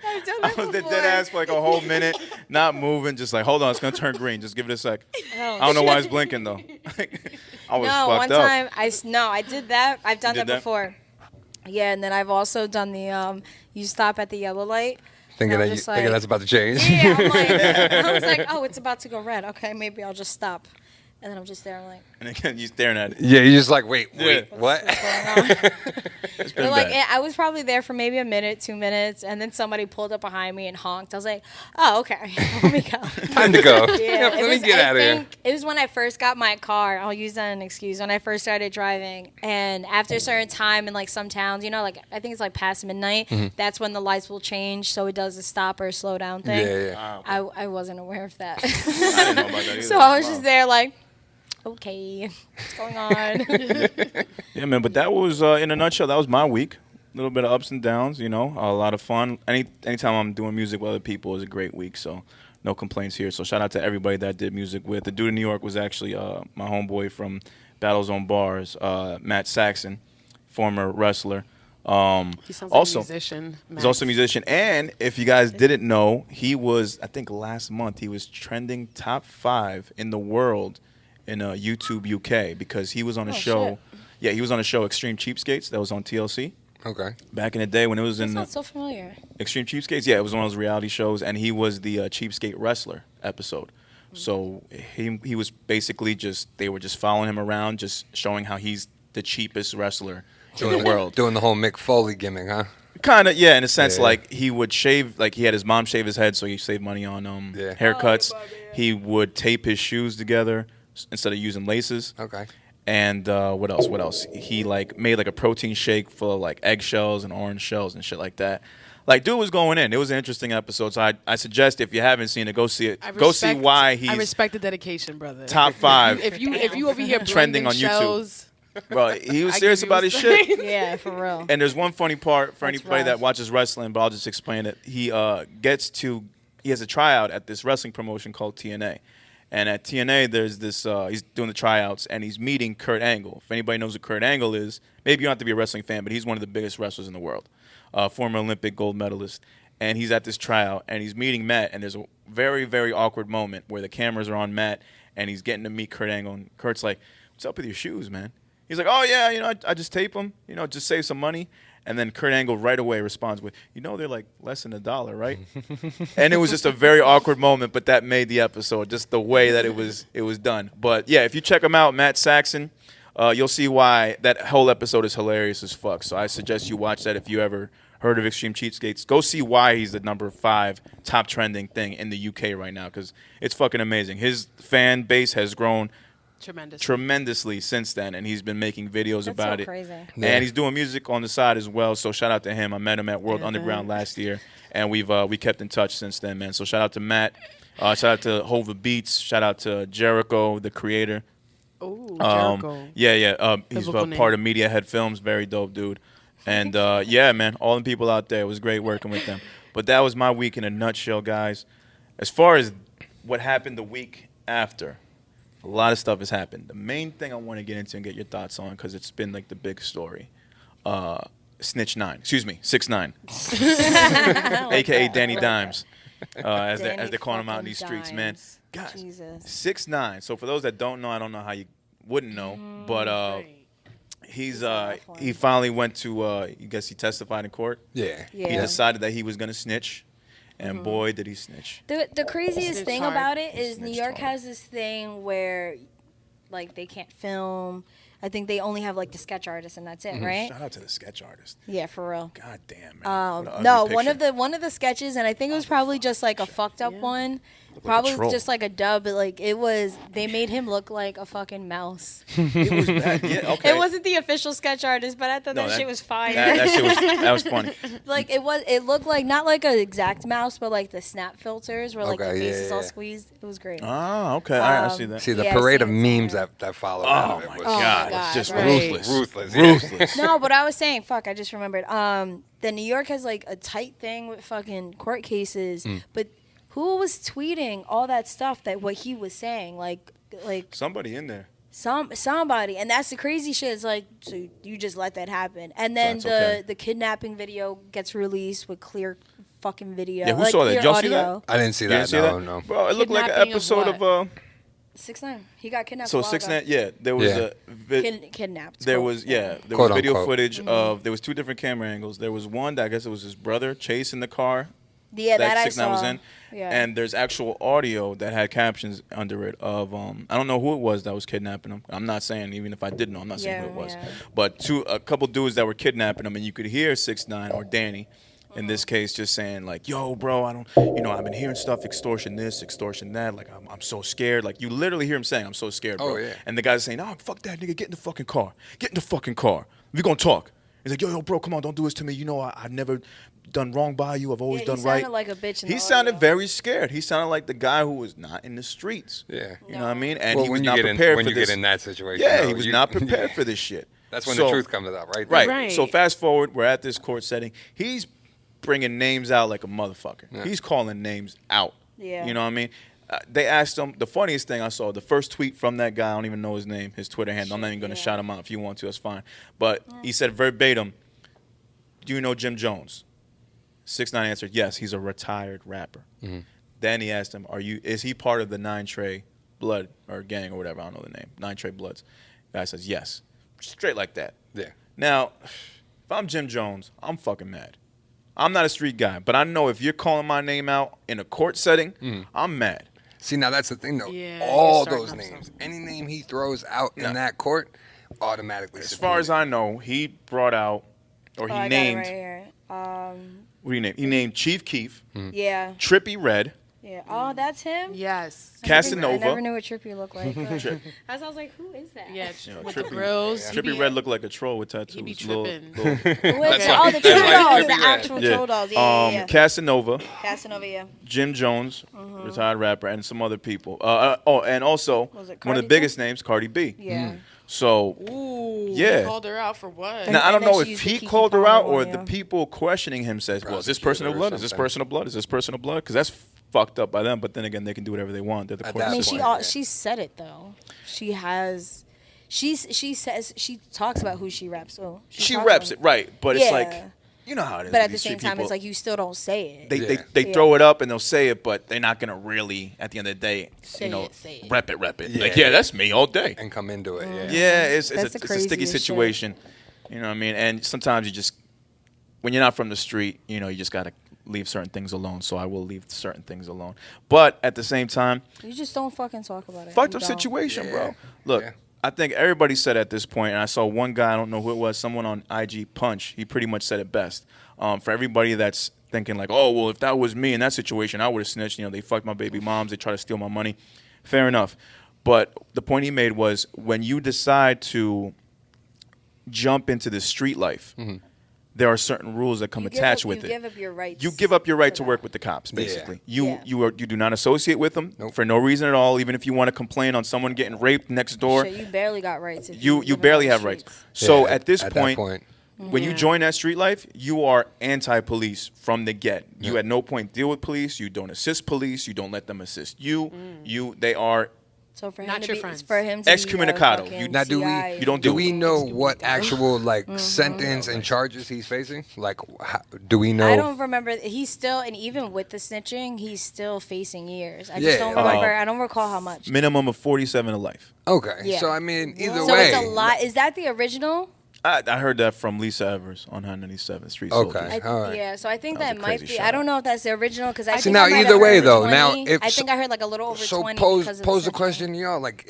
I've done I that was before. dead ass for like a whole minute, not moving, just like, hold on, it's gonna turn green. Just give it a sec. Oh, I don't know why it's blinking though. I was No, fucked one up. time I did that. I've done You that did that? before. Yeah, and then I've also done the you stop at the yellow light. Thinking I was that just thinking like- that's about to change. Yeah, I'm like, I was like, oh, it's about to go red. Okay, maybe I'll just stop. And then I'm just there, I'm like, And again, you staring at it. Yeah, you're just like, wait, Yeah. what? what's going on? It's been But like, bad. I was probably there for maybe a minute, 2 minutes, and then somebody pulled up behind me and honked. I was like, oh, okay, let me go. Time to go. Yeah, Let me get out of here. It was when I first got my car. I'll use that as an excuse. When I first started driving, and after a certain time in like some towns, like I think it's like past midnight. That's when the lights will change, so it does a stop or slow down thing. Yeah, yeah. Wow. I wasn't aware of that. I didn't know about that either. So I was Wow. just there like, okay, what's going on? Yeah, man. But that was, in a nutshell, that was my week. A little bit of ups and downs, a lot of fun. Anytime I'm doing music with other people is a great week. So no complaints here. So shout out to everybody that I did music with. The dude in New York was actually my homeboy from Battles on Bars, Matt Saxon, former wrestler. He sounds like Also, a musician. he's also a musician. And if you guys didn't know, he was, I think last month, he was trending top 5 in the world in YouTube UK because he was on a show. shit. Yeah, he was on a show, Extreme Cheapskates, that was on TLC. Okay. Back in the day when it was That's in not so familiar. Extreme Cheapskates, yeah, it was one of those reality shows, and he was the cheapskate wrestler episode. So he was basically they were just following him around, just showing how he's the cheapest wrestler in the world. Doing the whole Mick Foley gimmick, huh? Kind of, yeah, in a sense, Yeah. like he would shave, like he had his mom shave his head, so he saved money on Yeah. haircuts. He would tape his shoes together instead of using laces. Okay. And what else? What else? He like made like a protein shake full of like eggshells and orange shells and shit like that. Like, dude was going in. It was an interesting episode. So I suggest if you haven't seen it, go see it. Go see why I he's respect the dedication, brother. top 5. If you over here Trending blending on YouTube. shells, Bro, he was I serious give you about his respect. shit. Yeah, for real. And there's one funny part for That's anybody rough. that watches wrestling, but I'll just explain it. He has a tryout at this wrestling promotion called TNA. And at TNA, there's this, he's doing the tryouts, and he's meeting Kurt Angle. If anybody knows who Kurt Angle is, maybe you don't have to be a wrestling fan, but he's one of the biggest wrestlers in the world. former Olympic gold medalist. And he's at this tryout, and he's meeting Matt, and there's a very, very awkward moment where the cameras are on Matt, and he's getting to meet Kurt Angle, and Kurt's like, what's up with your shoes, man? He's like, oh, yeah, I just tape them, just save some money. And then Kurt Angle right away responds with, they're like less than $1, right? And it was just a very awkward moment, but that made the episode, just the way that it was done. But, yeah, if you check him out, Matt Saxon, you'll see why that whole episode is hilarious as fuck. So I suggest you watch that if you ever heard of Extreme Cheapskates. Go see why he's the number 5 top trending thing in the UK right now, because it's fucking amazing. His fan base has grown tremendously since then, and he's been making videos about it. Crazy. Yeah. And he's doing music on the side as well. So shout out to him. I met him at World Underground last year, and we kept in touch since then, man. So shout out to Matt. Shout out to Hova Beats. Shout out to Jericho, the creator. Oh, Jericho. Yeah. He's Biblical part of Media Head Films. Very dope dude. And yeah, man, all the people out there, it was great working with them. But that was my week in a nutshell, guys. As far as what happened the week after, a lot of stuff has happened. The main thing I want to get into and get your thoughts on, because it's been like the big story. 6ix9ine, a.k.a. Danny Dimes, as they call him out in these streets, man. Guys, Jesus. 6ix9ine. So for those that don't know, I don't know how you wouldn't know, but he finally went to, I guess he testified in court. Yeah. He decided that he was going to snitch. And boy, did he snitch. The craziest Snitch thing hard. about it is New Snitched York hard. has this thing where, like, they can't film. I think they only have, like, the sketch artist, and that's it, right? Shout out to the sketch artist. Yeah, for real. God damn, man. What an No, ugly one picture. of the sketches, and I think it was probably just like a fucked up one. like a Probably troll. just like a dub, but like they made him look like a fucking mouse. It was bad. Yeah, okay. It wasn't the official sketch artist, but I thought No, that shit was fire. That shit was funny. Like it looked like not like an exact mouse, but like the snap filters where like the Okay, face yeah, is all yeah. squeezed. It was great. Oh, okay. All right, I see that. See, the Yeah, parade I've of seen it memes somewhere. that followed out Oh of it my was God, God, it's just right. ruthless. ruthless. Ruthless. No, but I was saying, fuck, I just remembered. The New York has like a tight thing with fucking court cases, but who was tweeting all that stuff that what he was saying? Like Somebody in there. somebody, and that's the crazy shit. It's like, so you just let that happen, and then That's okay. the kidnapping video gets released with clear fucking video. Yeah, who like, saw that? clear Did y'all see that? audio. I didn't see You that. didn't see No, that? no. Bro, it looked like an Kidnapping of episode what? 6ix9ine. He got kidnapped. So a while ago. 6ix9ine, yeah, there was Yeah. Kidnapped. there quote. was there Quote, was video unquote. footage of there was 2 different camera angles. There was one that I guess it was his brother Chase in the car. Yeah, that I 6ix9ine saw. was in. Yeah. And there's actual audio that had captions under it of I don't know who it was that was kidnapping him. I'm not saying, even if I did know, I'm not saying who it was. Yeah. But a couple dudes that were kidnapping him, and you could hear 6ix9ine or Danny in this case just saying like, yo, bro, I've been hearing stuff, extortion this, extortion that, like I'm so scared. Like you literally hear him saying, I'm so scared, bro. Oh, yeah. And the guy's saying, oh, fuck that nigga, get in the fucking car. Get in the fucking car. We're gonna talk. He's like, yo, bro, come on, don't do this to me. I've never done wrong by you. I've always Yeah, done he right. sounded like a bitch in He the sounded audio. very scared. He sounded like the guy who was not in the streets. Yeah. You know what I mean? And Well, he was when you not get in prepared when for you this. get in that situation, Yeah, though, he was you- not prepared for this shit. That's when So- the truth comes out, right? Right. Right. So fast forward, we're at this court setting. He's bringing names out like a motherfucker. Yeah. He's calling names out. Yeah. You know what I mean? They asked him, the funniest thing I saw, the first tweet from that guy, I don't even know his name, his Twitter handle. I'm not even going to shout him out. If you want to, that's fine. But he said verbatim, do you know Jim Jones? 6ix9ine answered, yes, he's a retired rapper. Then he asked him, is he part of the 9 Trey Blood or gang or whatever? I don't know the name. 9 Trey Bloods. Guy says, yes. Straight like that. Yeah. Now, if I'm Jim Jones, I'm fucking mad. I'm not a street guy, but I know if you're calling my name out in a court setting, I'm mad. See, now that's the thing, though. Yeah, All you're starting those up names, something. any name he throws out Yeah. in that court, automatically. As far as I know, he brought out, or Oh, he I got it named, right here. what do you name? He named Chief Keef, Yeah. Trippy Red, Yeah. Oh, that's him. Yes. I Casanova. never knew what Trippy looked like. Tri- I was like, who is that? Yeah, you know, with the Trippy, grills. he Trippy be- Red looked like a troll with tattoos. he be Little- tripping. little- Who is That's it? why- Oh, the that's troll why dolls, the Trippy Red. actual troll dolls. Yeah. Casanova, Casanova, yeah. Jim Jones, retired rapper, and some other people. And also Was it one Cardi of the biggest names, Cardi B. Yeah. So Ooh. Yeah. He called her out for what? now I don't and then know she if used the he Kiki called her Palmer out or one, the yeah. people questioning him says, "Well, is this personal Prosecutor or blood? Is this something. personal blood? Is this personal blood?" Because that's fucked up by them. But then again, they can do whatever they want. They're the At court that I mean, system. point. she said it though. She has. She says she talks about who she reps. Oh, She talks reps about it right, but it's like you know how it is. But with at the these same street time, people. it's like you still don't say it. They throw it up and they'll say it, but they're not gonna really at the end of the day, Say it. rep it. Yeah. Like, yeah, that's me all day. And come into it. Yeah. Yeah, it's That's a the sticky craziest shit. situation. You know what I mean? And sometimes you just, when you're not from the street, you just gotta leave certain things alone. So I will leave certain things alone. But at the same time, You just don't fucking talk about it. fucked You up don't. situation, Yeah. bro. Look, Yeah. I think everybody said at this point, and I saw one guy, I don't know who it was, someone on IG Punch. He pretty much said it best. For everybody that's thinking like, oh, well, if that was me in that situation, I would have snitched. They fucked my baby moms. They tried to steal my money. Fair enough. But the point he made was when you decide to jump into the street life, there are certain rules that come attached with it. You give up your rights. You give up your right to that. work with the cops, basically. Yeah. You do not associate with them Nope. for no reason at all. Even if you want to complain on someone getting raped next door, Shit, you barely got rights. If you live barely on the have rights. streets. So Yeah, at this that point, point, when you Yeah. join that street life, you are anti-police from the get. You Yeah. at no point deal with police. You don't assist police. You don't let them assist you. They are. So for him Not to your be, friends. for him to Excommunicado. Be, You- now, do we You don't do do we it. know what actual sentence and charges he's facing? Like, do we know? I don't remember. He's still, and even with the snitching, he's still facing years. I Yeah. just don't remember. I don't recall how much. Minimum of 47 to life. Okay, Yeah. so I mean, either So way, it's a lot. Is that the original? I heard that from Lisa Evers on 197th Street. Okay. Soldiers. All right. Yeah, so I think That was that a might crazy be. shout I don't know if that's the original because I See, think now I might either have way, heard though, 20. now if I think I heard like a little over so 20 pose because of the the question to y'all, like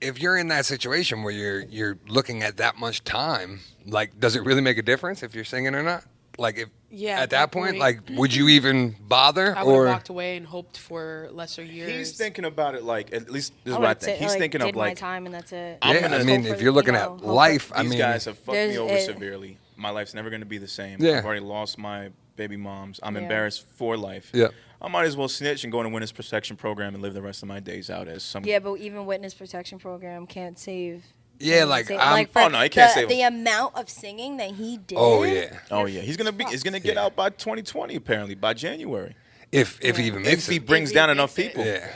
if you're in that situation where you're looking at that much time, like does it really make a difference if you're singing or not? Like if Yeah, at that point, like would you even bother I would or have walked away and hoped for lesser years. He's thinking about it like, at least this is I what I would think. say, He's like, thinking did of my like, time and that's it. I'm yeah, gonna I mean, hope if for, you're looking you at know, hope for- life, I these mean, guys have fucked me there's over it- severely. My life's never going to be the same. Yeah. I've already lost my baby moms. I'm Yeah. embarrassed for life. Yeah. I might as well snitch and go in a witness protection program and live the rest of my days out as some. Yeah, but even witness protection program can't save. yeah, can't like save- I'm. for Oh, no, he can't the, save the him. amount of singing that he did. Oh yeah, Oh yeah, he's gonna get Yeah. out by 2020 apparently by January if he even makes if he it. brings he down makes enough it. people. Yeah.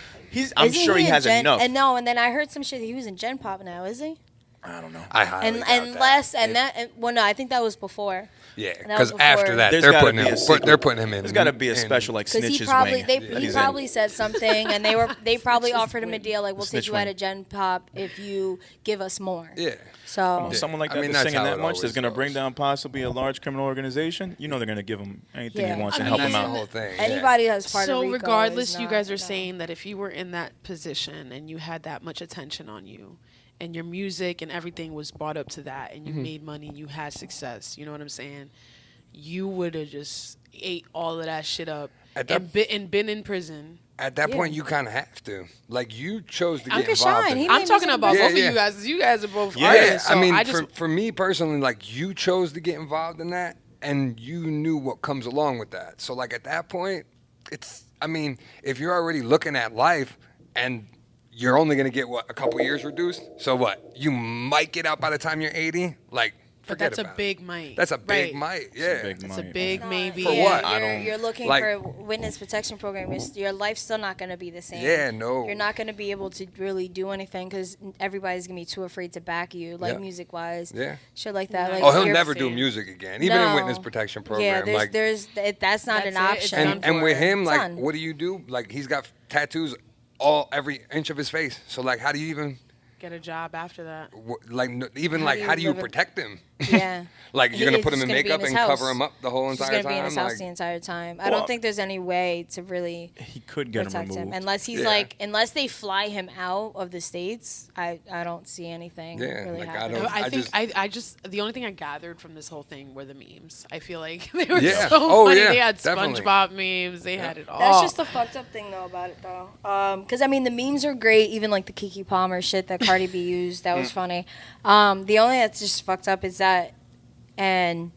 I'm Isn't sure he in has Gen, enough. And no, and then I heard some shit. He was in Gen Pop now, is he? I don't know. I highly And doubt unless that. and that well, no, I think that was before. Yeah, that was because after before. that, There's they're gotta putting be him. a sequel. They're putting him in. There's got to be a in- special like Because Snitch's he probably wing. they that he he's probably said something, and they probably offered him a wing. deal like we'll take Snitch you out wing. of Gen Pop if you give us more. Yeah. So in. Someone like I that mean, that's that's singing how that it much that's always going to bring goes. down possibly a large criminal organization. You know they're going to give him anything Yeah. he wants I to help mean, him That's out. the whole thing. yeah. anybody that's part of So Rico regardless, is you not, guys are no. saying that if you were in that position and you had that much attention on you, and your music and everything was brought up to that, and you made money, and you had success, you know what I'm saying? You would have just ate all of that shit up At that- and been in prison. At that Yeah. point, you kind of have to. Like you chose to get Uncle involved. Shine, in he it. I'm made talking music about Yeah, both yeah. of you guys. You guys are both Yeah. artists. I so mean, I just, for me personally, like you chose to get involved in that, and you knew what comes along with that. So like at that point, it's. I mean, if you're already looking at life, and you're only gonna get what a couple years reduced. So what? You might get out by the time you're 80. Like, but forget that's a about big it. might. That's a big Right. might. Yeah. big It's a might. big maybe. For what? I You're, don't- you're looking like- for a witness protection program. Your life's still not going to be the same. Yeah, no. You're not going to be able to really do anything because everybody's going to be too afraid to back you, like Yeah. music wise. Yeah. Shit like that. No. Like Oh, he'll you're- never do saying. music again, even in No. witness protection program. Yeah, like, that's not That's an it. It's option. done and with for- him, It's like, done. what do you do? Like, he's got tattoos every inch of his face. So like, how do you even? Get a job after that. Like even How like do you how do you live in- protect him? Yeah. like you're gonna He's put him in just gonna be makeup in his and cover house. him up the whole He's entire going to be in time. his house Like, the entire time. I Well, don't think there's any way to really He could get him protect removed. him unless he's Yeah. unless they fly him out of the states. I don't see anything Yeah, really like, I happening. don't- I think just- I just the only thing I gathered from this whole thing were the memes. I feel like they were Yeah. so Oh, funny. yeah, They had definitely. SpongeBob memes. They had it all. That's just the fucked up thing though about it though. Because I mean the memes are great, even like the Kiki Palmer shit that Cardi B used. That was funny. The only that's just fucked up is that, and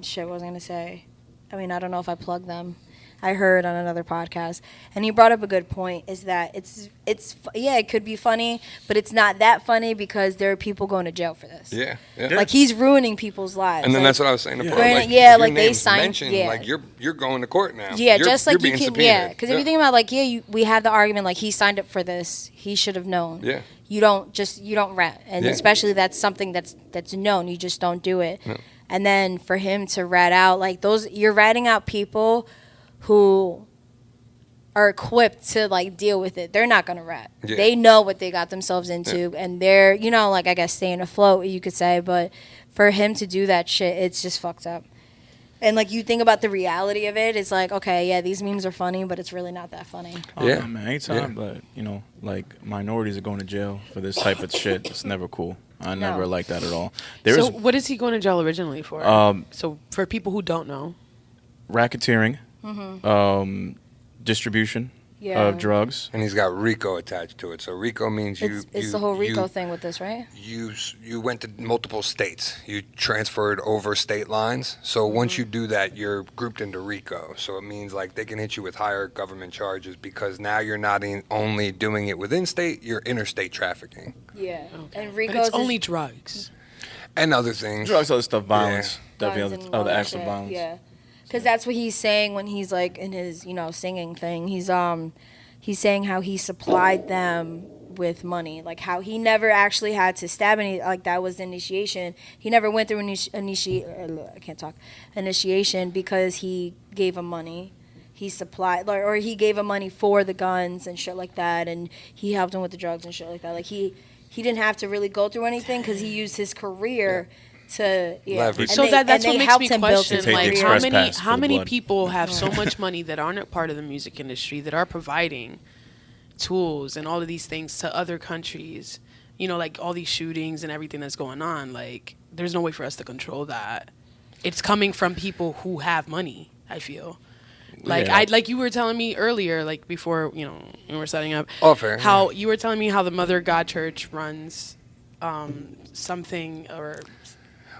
shit. What was I gonna say? I mean I don't know if I plugged them. I heard on another podcast, and he brought up a good point. Is that yeah, it could be funny, but it's not that funny because there are people going to jail for this. yeah, yeah. Like he's ruining people's lives. And then Like, that's what I was saying. Before. Granted, Like, yeah, if your like they name's signed- mentioned, yeah. like you're going to court now. Yeah, You're- just like you're you being can, yeah. subpoenaed. Because if you think about like, yeah, we have the argument like he signed up for this, he should have known. Yeah. You don't rat, and Yeah. especially that's something that's known. You just don't do it. No. And then for him to rat out, like, you're ratting out people who are equipped to, like, deal with it. They're not going to rat. Yeah. They know what they got themselves into, and they're, you know, like, I guess staying afloat, you could say. But for him to do that shit, it's just fucked up. And, like, you think about the reality of it, it's like, okay, yeah, these memes are funny, but it's really not that funny. Oh, Yeah. no, man, anytime, but, you know, like, minorities are going to jail for this type of shit. It's never cool. I never like that at all. So what is he going to jail originally for? So for people who don't know. Racketeering, distribution Yeah. of drugs. And he's got RICO attached to it. So RICO means It's the whole RICO thing with this, right? You went to multiple states. You transferred over state lines. So once you do that, you're grouped into RICO. So it means like they can hit you with higher government charges because now you're not only doing it within state, you're interstate trafficking. Yeah. Okay. And But RICO's it's only drugs. And other things. Drugs, other stuff, violence. guns Definitely and other all that acts of shit. violence. Yeah. Because that's what he's saying when he's like in his, you know, singing thing. He's saying how he supplied them with money, like how he never actually had to stab any, like that was the initiation. He never went through initiation because he gave him money. He supplied, or he gave him money for the guns and shit like that, and he helped him with the drugs and shit like that. Like he didn't have to really go through anything because he used his career to Leverage. And So they- that's and what they makes helped me him build question, his Take the like, career. how express many pass for how the many blood. people have so much money that aren't a part of the music industry that are providing tools and all of these things to other countries? You know, like all these shootings and everything that's going on. Like, there's no way for us to control that. It's coming from people who have money, I feel. Like Yeah. like you were telling me earlier, like before, you know, when we were setting up, Fair, how you were telling me how the Mother of God Church runs something or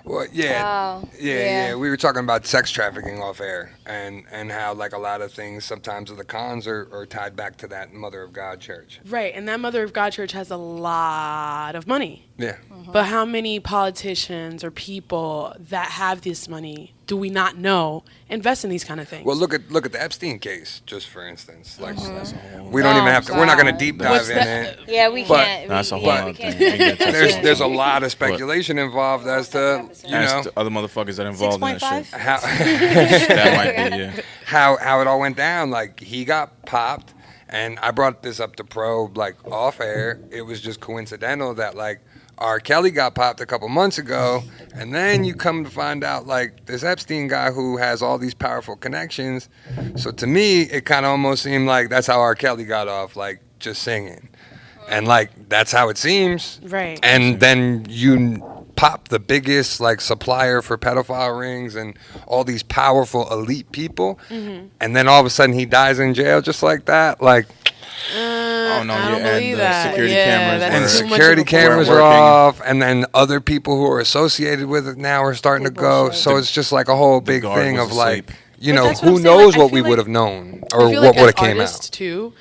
Well, yeah. Oh, yeah, yeah. We were talking about sex trafficking off air, and how like a lot of things sometimes of the cons are tied back to that Mother of God church. right, and that Mother of God Church has a lot of money. Yeah. But how many politicians or people that have this money do we not know invest in these kind of things? Well, look at the Epstein case, just for instance. Like Mm-hmm. we don't even have to. We're not going to God. deep What's dive in that? it. Yeah, we But- can't. That's a whole we other can't. thing. We can get to that. There's a lot of speculation involved as to you Ask know the other motherfuckers that involved in that 6.5? shit. how That might be, yeah. how it all went down. Like he got popped, and I brought this up to Probe like off air. It was just coincidental that like R. Kelly got popped a couple months ago, and then you come to find out like this Epstein guy who has all these powerful connections. So to me, it kind of almost seemed like that's how R. Kelly got off, like just singing, and like that's how it seems. Right. And then you pop the biggest like supplier for pedophile rings and all these powerful elite people, and then all of a sudden he dies in jail just like that. Like, Oh, no, I yeah, don't and believe the that. security Yeah, cameras that's and were- the too much security of a cameras weren't are working. off, and then other people who are associated with it now are starting to go. Bullshit. So it's just like a whole big guard thing was of like, asleep. you But know, that's what who I'm saying, knows like, I what we feel would like- have known I or feel what like would as have came artists out. too,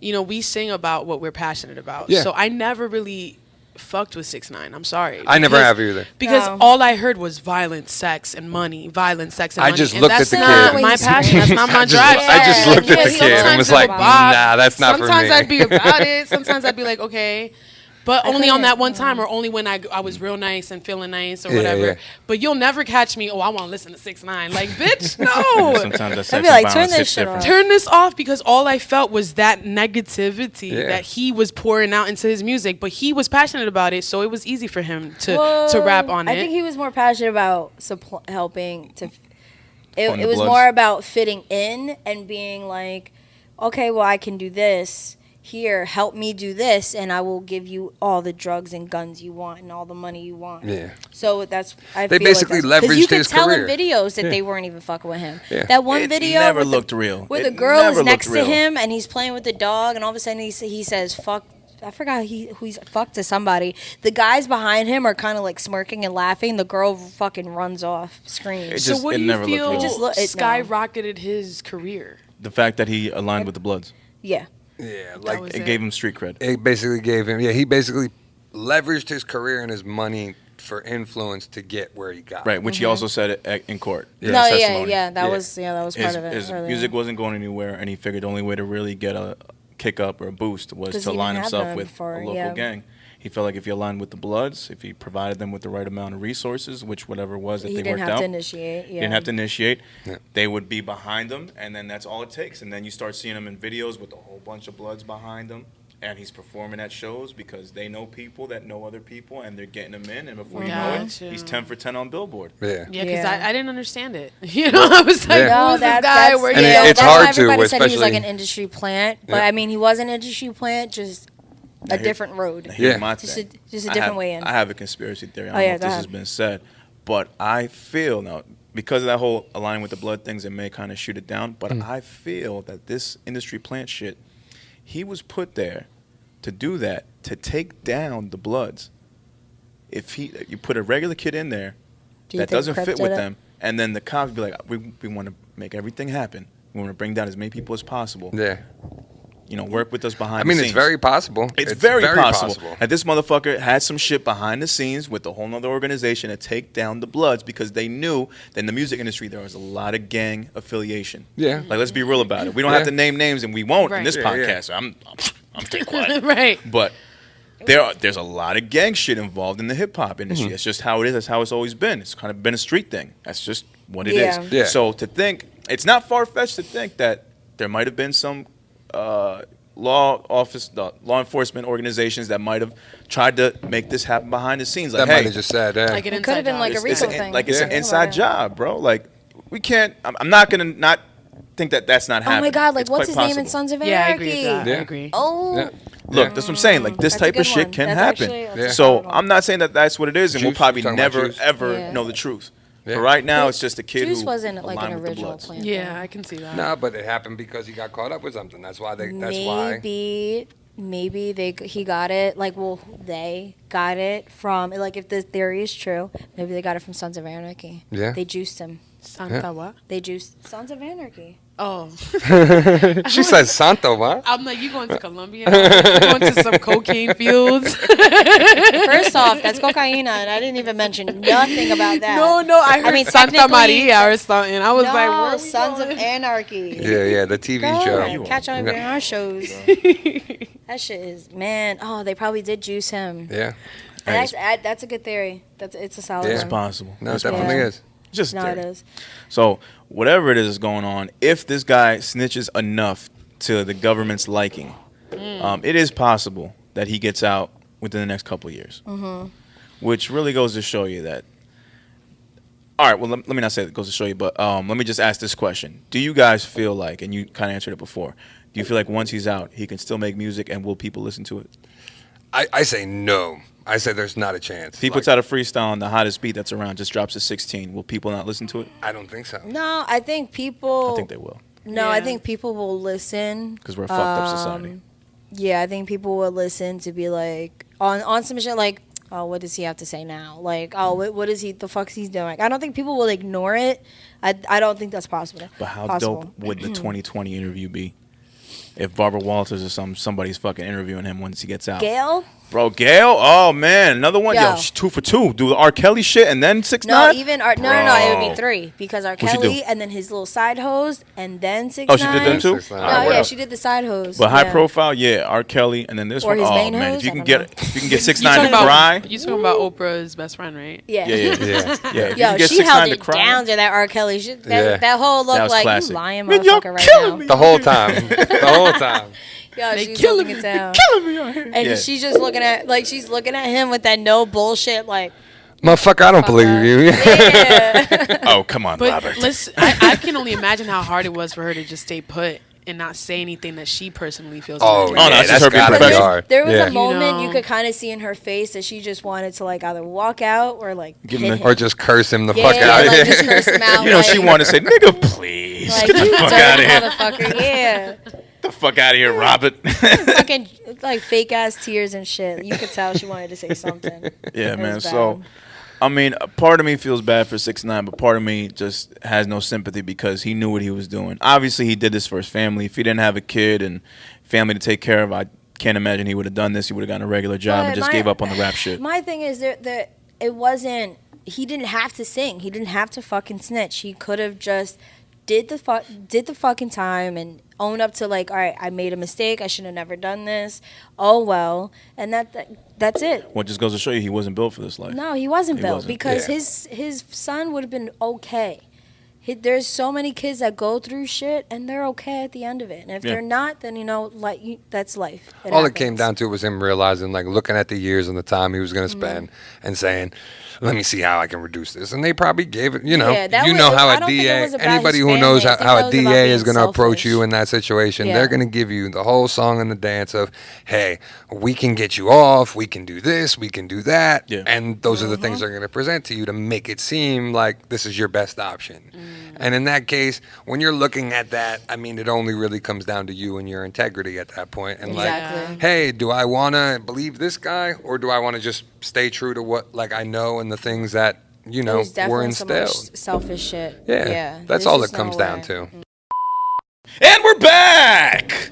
you know, we sing about what we're passionate about. Yeah. So I never really fucked with 6ix9ine. I'm sorry. I never Because- have either. Because No. all I heard was violence, sex, and money. Violence, sex, and I money. just And looked at that's the not kid. my passion. That's not my I just- drive. I just looked at the kid and sometimes was I'm like, about- nah, that's not for me. Sometimes I'd be about it. Sometimes I'd be like, okay. But only on couldn't- that one time, or only when I was real nice and feeling nice or Yeah, whatever. yeah. But you'll never catch me. Oh, I want to listen to 6ix9ine. Like, bitch, no. Sometimes that I'd sex be like, and turn violence this hits shit different. off. Turn this off, because all I felt was that negativity Yeah. that he was pouring out into his music. But he was passionate about it, so it was easy for him to rap on it. I think he was more passionate about helping to. On the It was Bloods. more about fitting in and being like, okay, well, I can do this. Here, help me do this, and I will give you all the drugs and guns you want and all the money you want. Yeah. So that's I They feel basically like because you leveraged could his tell career. in videos that they weren't even fucking with him. Yeah. That one It video never with looked real. where It the girl never is next looked to real. him and he's playing with the dog, and all of a sudden he says fuck. I forgot who he's fucked to somebody. The guys behind him are kind of like smirking and laughing. The girl fucking runs off, screams. So just- what it do you never looked feel real. It just look- it- no. skyrocketed his career? The fact that he aligned with the Bloods. Yeah. Yeah, was like it. It gave him street cred. it basically gave him. Yeah, he basically leveraged his career and his money for influence to get where he got. Right, which he also said in court. in No, his yeah, testimony. yeah. That Yeah. was part His, of it. his earlier. music wasn't going anywhere, and he figured the only way to really get a kick up or a boost was 'Cause to he align didn't have himself none with before, a local yeah. gang. He felt like if he aligned with the Bloods, if he provided them with the right amount of resources, which whatever it was that He they didn't worked have out, to initiate. Yeah. didn't have to initiate, Yeah. they would be behind him, and then that's all it takes. And then you start seeing him in videos with a whole bunch of Bloods behind him, and he's performing at shows because they know people that know other people, and they're getting him in, and before you know it, Gotcha. he's 10 for 10 on Billboard. Yeah. Yeah, because Yeah. I didn't understand it. You know, I was like, Yeah. who's this guy? Where And you it- go? it's that's hard why to, everybody said he was like especially- an industry plant, but Yeah. I mean, he was an industry plant, just a Here- different road. Here's Yeah. my Just thing. a I different have- way in. I have a conspiracy theory. I don't Oh, know yeah, if go this ahead. has been said, but I feel now, because of that whole aligning with the Blood things, it may kind of shoot it down, but I feel that this industry plant shit, he was put there to do that, to take down the Bloods. If you put a regular kid in there Do you that think doesn't Crip fit did with it? them, and then the cops be like, we want to make everything happen. We want to bring down as many people as possible. Yeah. You know, work with us behind I the mean, scenes. it's very possible. It's very possible that this motherfucker had some shit behind the scenes with a whole nother organization to take down the Bloods because they knew that in the music industry there was a lot of gang affiliation. Yeah. Like, let's be real about it. We don't Yeah. have to name names, and we won't in Right. this Yeah, yeah. podcast. So I'm staying quiet. Right. But there's a lot of gang shit involved in the hip hop industry. That's just how it is. That's how it's always been. It's kind of been a street thing. That's just what it is. Yeah. Yeah. So to think, it's not far fetched to think that there might have been some law enforcement organizations that might have tried to make this happen behind the scenes. Like, That might hey, have just said, Like an It could have inside been job. like a it's Rico an, thing. like it's Yeah. an inside job, bro. Like we can't. I'm not gonna not think that that's not Oh happening. my God! Like, It's what's quite his name in possible. Sons of Yeah, I Anarchy? agree with that. Yeah. I agree. Oh, Yeah. Look, that's what I'm saying. Like this That's a type of good shit one. can That's happen. actually- that's Yeah. a So solid one. I'm not saying that that's what it is, and we'll Juice, probably you talking about never Juice? ever Yeah. know the truth. Yeah. But right now, it's just a kid Juice who wasn't like aligned an with the original Bloods. plant. Yeah, I can see that. Nah, but it happened because he got caught up with something. That's why they. That's why. Maybe he got it. Like, well, they got it from, like, if the theory is true, maybe they got it from Sons of Anarchy. Yeah. They juiced him. Santa what? They juiced Sons of Anarchy. Oh. She said Santo, huh? I'm like, you going to Colombia? You going to some cocaine fields? First off, that's cocaine, and I didn't even mention nothing about that. No, I heard mean, Santa technically- Maria or something. I was no, like, where are we Sons going? of Anarchy. Yeah, the TV Go show. ahead, catch on Yeah. our shows. That shit is, man. Oh, they probably did juice him. Yeah. That's a good theory. It's a solid Yeah. It's one. possible. No, it It's definitely Yeah. is. just No, theory. it is. So whatever it is going on, if this guy snitches enough to the government's liking, it is possible that he gets out within the next couple of years. Mm-hmm. Which really goes to show you that. All right, well, let me not say it goes to show you, but let me just ask this question. Do you guys feel like, and you kind of answered it before, do you feel like once he's out, he can still make music and will people listen to it? I say no. I say there's not a chance. If he puts out a freestyle on the hottest beat that's around, just drops a 16, will people not listen to it? I don't think so. No, I think people. I think they will, No, I Yeah. think people will listen. because we're a fucked up society. Yeah, I think people will listen to be like on some shit like, oh, what does he have to say now? Like, oh, what is he? The fuck's he's doing? I don't think people will ignore it. I don't think that's possible. But how possible. dope would the 2020 interview be? If Barbara Walters or somebody's fucking interviewing him once he gets out. Gail? Bro, Gail? Oh, man. Another one? Yo, Yo. she's 2 for 2. Do the R. Kelly shit and then 6 No, 9 even no, it would be 3 because R. What'd she Kelly do? and then his little side hose and then 6 Oh, she did them too? 6 9 No, Alright, what yeah, else? she did the side hose. But high yeah. profile, yeah, R. Kelly, and then this Or one. his Oh main man, hose? if you I can don't get 6 You 9 to talking about- cry. You talking about Oprah's best friend, right? Yeah. Yeah. Yeah. Yeah, if you Yo, can get she 6 held 9 to it cry. down to that R. Kelly shit. Yeah. That whole look That was like classic. you lying Man, y'all motherfucker right killing now. me. The whole time. The whole time. Yo, They she's killing holding it down. Killing me out here. And Yeah. she's just looking at she's looking at him with that no bullshit like Motherfucker, I don't believe you. yeah. Oh, come on, But Robert. listen, I can only imagine how hard it was for her to just stay put and not say anything that she personally feels. Oh, about no, it. that's just that's her being gotta be professional. hard. There was Yeah. a moment you know. could kind of see in her face that she just wanted to like either walk out or like Give hit him him. Or just curse him the yeah, fuck out. like just curse him out. You know, like, she wanted to say, nigga, please. like, Get the you fuck dirty out of here. motherfucker. Yeah, Get the fuck out of here, Robert. fucking like fake ass tears and shit. You could tell she wanted to say something. Yeah, It man. was So, bad. I mean, a part of me feels bad for 6 9 but part of me just has no sympathy because he knew what he was doing. Obviously, he did this for his family. If he didn't have a kid and family to take care of, I can't imagine he would have done this. He would have gotten a regular job and But just gave up on the rap shit. My thing is that it wasn't. He didn't have to sing. He didn't have to fucking snitch. He could have just did the fucking time and own up to like, all right, I made a mistake. I should have never done this. Oh well, and that's it. Well, it just goes to show you he wasn't built for this life. No, he wasn't built wasn't. because Yeah. his son would have been okay. There's so many kids that go through shit and they're okay at the end of it. And if Yeah. they're not, then that's life. All it came down to was him realizing, like, looking at the years and the time he was going to spend and saying, let me see how I can reduce this. And they probably gave it, you know, Yeah, that you was- know how I a don't think it DA, was about anybody his who knows family. I think how that a was about DA is being going to approach you selfish. in that situation, Yeah. they're going to give you the whole song and the dance of, hey, we can get you off, we can do this, we can do that. Yeah. And those are the things they're going to present to you to make it seem like this is your best option. And in that case, when you're looking at that, I mean, it only really comes down to you and your integrity at that point. And Exactly. like, hey, do I want to believe this guy or do I want to just stay true to what like I know and the things that, you It know, was were definitely some much instilled? selfish shit. Yeah, that's there's all just it comes no down way. to. And we're back.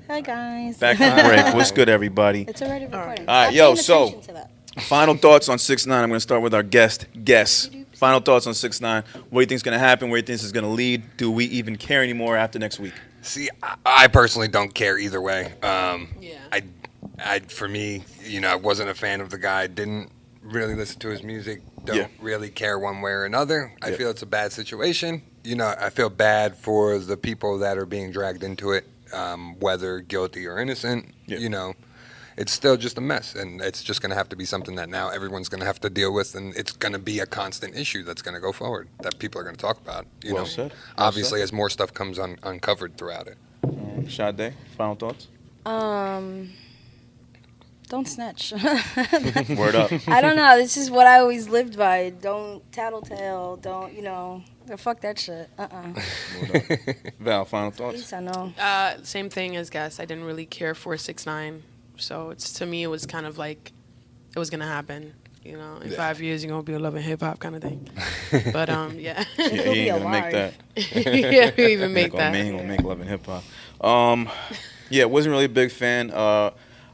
Hi guys. Back from break. What's good, everybody? It's already recording. All right, Stop yo, paying so- attention to that. Final thoughts on 6ix9ine. I'm going to start with our guest. Guess. Final thoughts on 6ix9ine. What do you think is going to happen? Where do you think this is going to lead? Do we even care anymore after next week? See, I personally don't care either way. Yeah. I for me, you know, I wasn't a fan of the guy. Didn't really listen to his music. Don't Yeah. really care one way or another. I Yeah. feel it's a bad situation. You know, I feel bad for the people that are being dragged into it, whether guilty or innocent. Yeah. You know, it's still just a mess, and it's just going to have to be something that now everyone's going to have to deal with, and it's going to be a constant issue that's going to go forward that people are going to talk about. You Well know, said. Well obviously said. as more stuff comes uncovered throughout it. Sade, final thoughts? Don't snitch. Word up. I don't know. This is what I always lived by. Don't tattletale. Don't, fuck that shit. Val, final At thoughts? least I know. Same thing as Guess. I didn't really care for 6ix9ine, so to me it was kind of like it was gonna happen. You know, in 5 years you're gonna be a Love and Hip Hop kind of thing. But yeah, Yeah, He'll he be ain't going to make alive. that. yeah, we even make that. He ain't gonna make Love and Hip Hop. Yeah, wasn't really a big fan.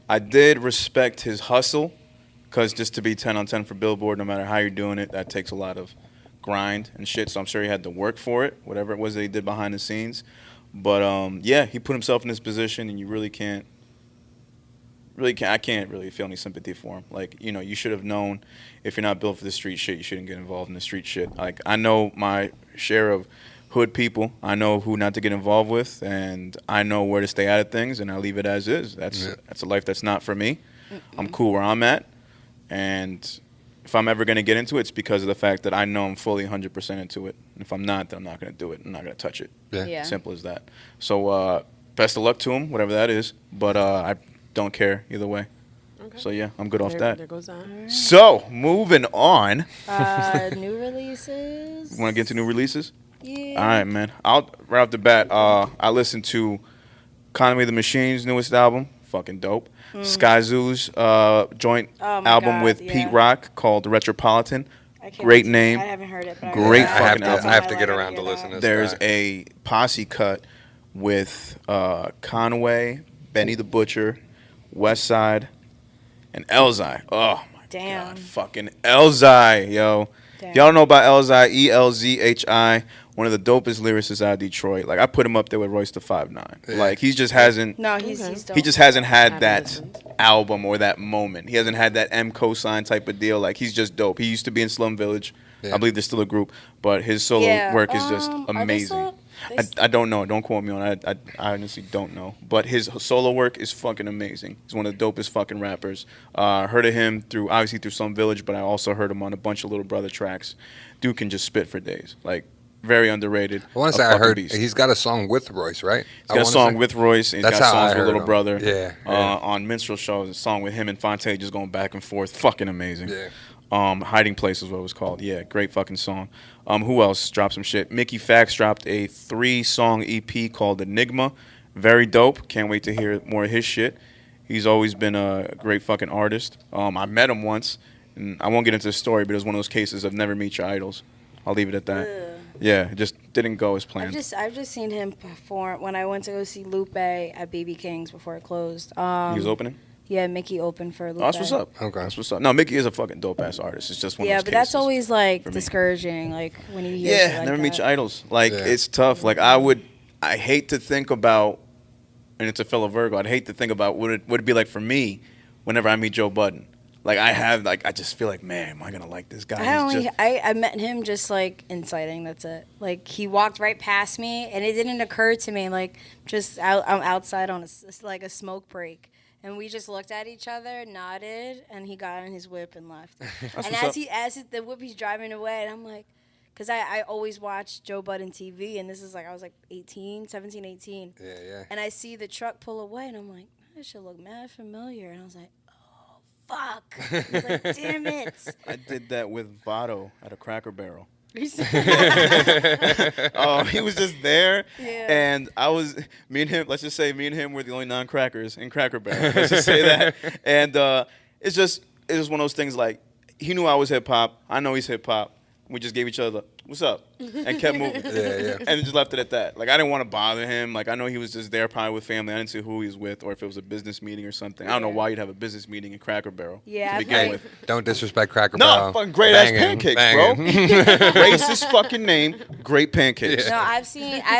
I did respect his hustle, because just to be 10 on 10 for Billboard, no matter how you're doing it, that takes a lot of grind and shit. So I'm sure he had to work for it, whatever it was that he did behind the scenes. But yeah, he put himself in this position, and you really can't. I can't really feel any sympathy for him. Like, you know, you should have known if you're not built for the street shit, you shouldn't get involved in the street shit. Like, I know my share of hood people. I know who not to get involved with, and I know where to stay out of things, and I leave it as is. That's a life that's not for me. I'm cool where I'm at, and if I'm ever going to get into it, it's because of the fact that I know I'm fully 100% into it. And if I'm not, then I'm not going to do it. I'm not going to touch it. Yeah. Simple as that. So best of luck to him, whatever that is. But I don't care either way. Okay. So yeah, I'm good off There that. goes that. So moving on. New releases. Want to get into new releases? Yeah. All right, man. Right off the bat, I listened to Economy of the Machine's newest album. Fucking dope. Sky Zoo's joint Oh my album God, with yeah. Pete Rock called Retropolitan. I can't Great wait to- name. I haven't heard it, but Great I have fucking to, album. I have to I get like around it, to yeah. listen to this There's guy. a posse cut with Conway, Benny the Butcher, West Side, and Elzai. Oh my Damn. god, fucking Elzai, yo. Damn. Y'all know about Elzai, Elzhi, one of the dopest lyricists out of Detroit. Like, I put him up there with Royce the 5'9". Yeah. Like, he just hasn't. No, he's Okay. dope. He just hasn't had Haven't that listened. album or that moment. He hasn't had that M cosign type of deal. Like, he's just dope. He used to be in Slum Village. Yeah. I believe there's still a group, but his solo work is just are they amazing. still- I don't know. Don't quote me on it. I honestly don't know. But his solo work is fucking amazing. He's one of the dopest fucking rappers. Heard of him obviously through Slum Village, but I also heard him on a bunch of Little Brother tracks. Dude can just spit for days. Like, very underrated. I want to A say I fucking heard beast. he's got a song with Royce, right? He's got a song with Royce. And he's That's got how I songs with heard Little him. Brother. Yeah, yeah. On Minstrel Show, a song with him and Fonte just going back and forth. Fucking amazing. Yeah. Hiding Place is what it was called. Yeah, great fucking song. Who else dropped some shit? Mickey Fax dropped a 3-song EP called Enigma. Very dope. Can't wait to hear more of his shit. He's always been a great fucking artist. I met him once, and I won't get into the story, but it was one of those cases of never meet your idols. I'll leave it at that. Ugh. Yeah, it just didn't go as planned. I've just seen him perform when I went to go see Lupe at BB King's before it closed. He was opening? Yeah, Mickey opened for Lupe. Oh, that's what's up. Okay. That's what's up. No, Mickey is a fucking dope ass artist. It's just one Yeah, of those but that's cases always like for me. discouraging. Like when you hear shit like never that. meet your idols. Like Yeah. it's tough. Like I hate to think about, and it's a fellow Virgo. I'd hate to think about what it'd be like for me whenever I meet Joe Budden. Like I just feel like, man, am I gonna like this guy? I met him just like inciting. That's it. Like he walked right past me, and it didn't occur to me. Like I'm outside on like a smoke break, and we just looked at each other, nodded, and he got on his whip and left. And as the whip he's driving away, and I'm like, because I always watch Joe Budden TV, and this is like I was like 17, 18. Yeah. And I see the truck pull away, and I'm like, that should look mad familiar. And I was like, fuck. I was like, damn it. I did that with Votto at a Cracker Barrel. Yeah. He was just there, and me and him. Let's just say me and him were the only non-crackers in Cracker Barrel. Let's just say that, and it's just one of those things. Like he knew I was hip hop. I know he's hip hop. We just gave each other the, "What's up?" and kept moving. Yeah. And just left it at that. Like I didn't want to bother him. Like I know he was just there probably with family. I didn't see who he was with or if it was a business meeting or something. I don't know why you'd have a business meeting in Cracker Barrel. Yeah, to I've begin heard- with. Don't disrespect Cracker Barrel. No, fucking great ass pancakes, bro. Racist fucking name, great pancakes. No, I've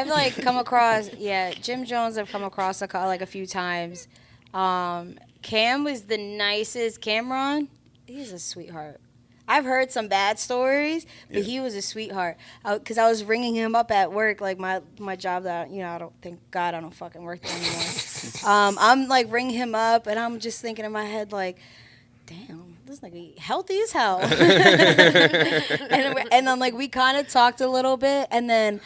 like come across, Jim Jones I've come across a few times. Cam was the nicest. Cameron, he's a sweetheart. I've heard some bad stories, but he was a sweetheart. Because I was ringing him up at work, like my job that, I don't, thank God I don't fucking work there anymore. I'm like ringing him up, and I'm just thinking in my head, like, damn, this nigga healthy as hell. and then like we kind of talked a little bit, and then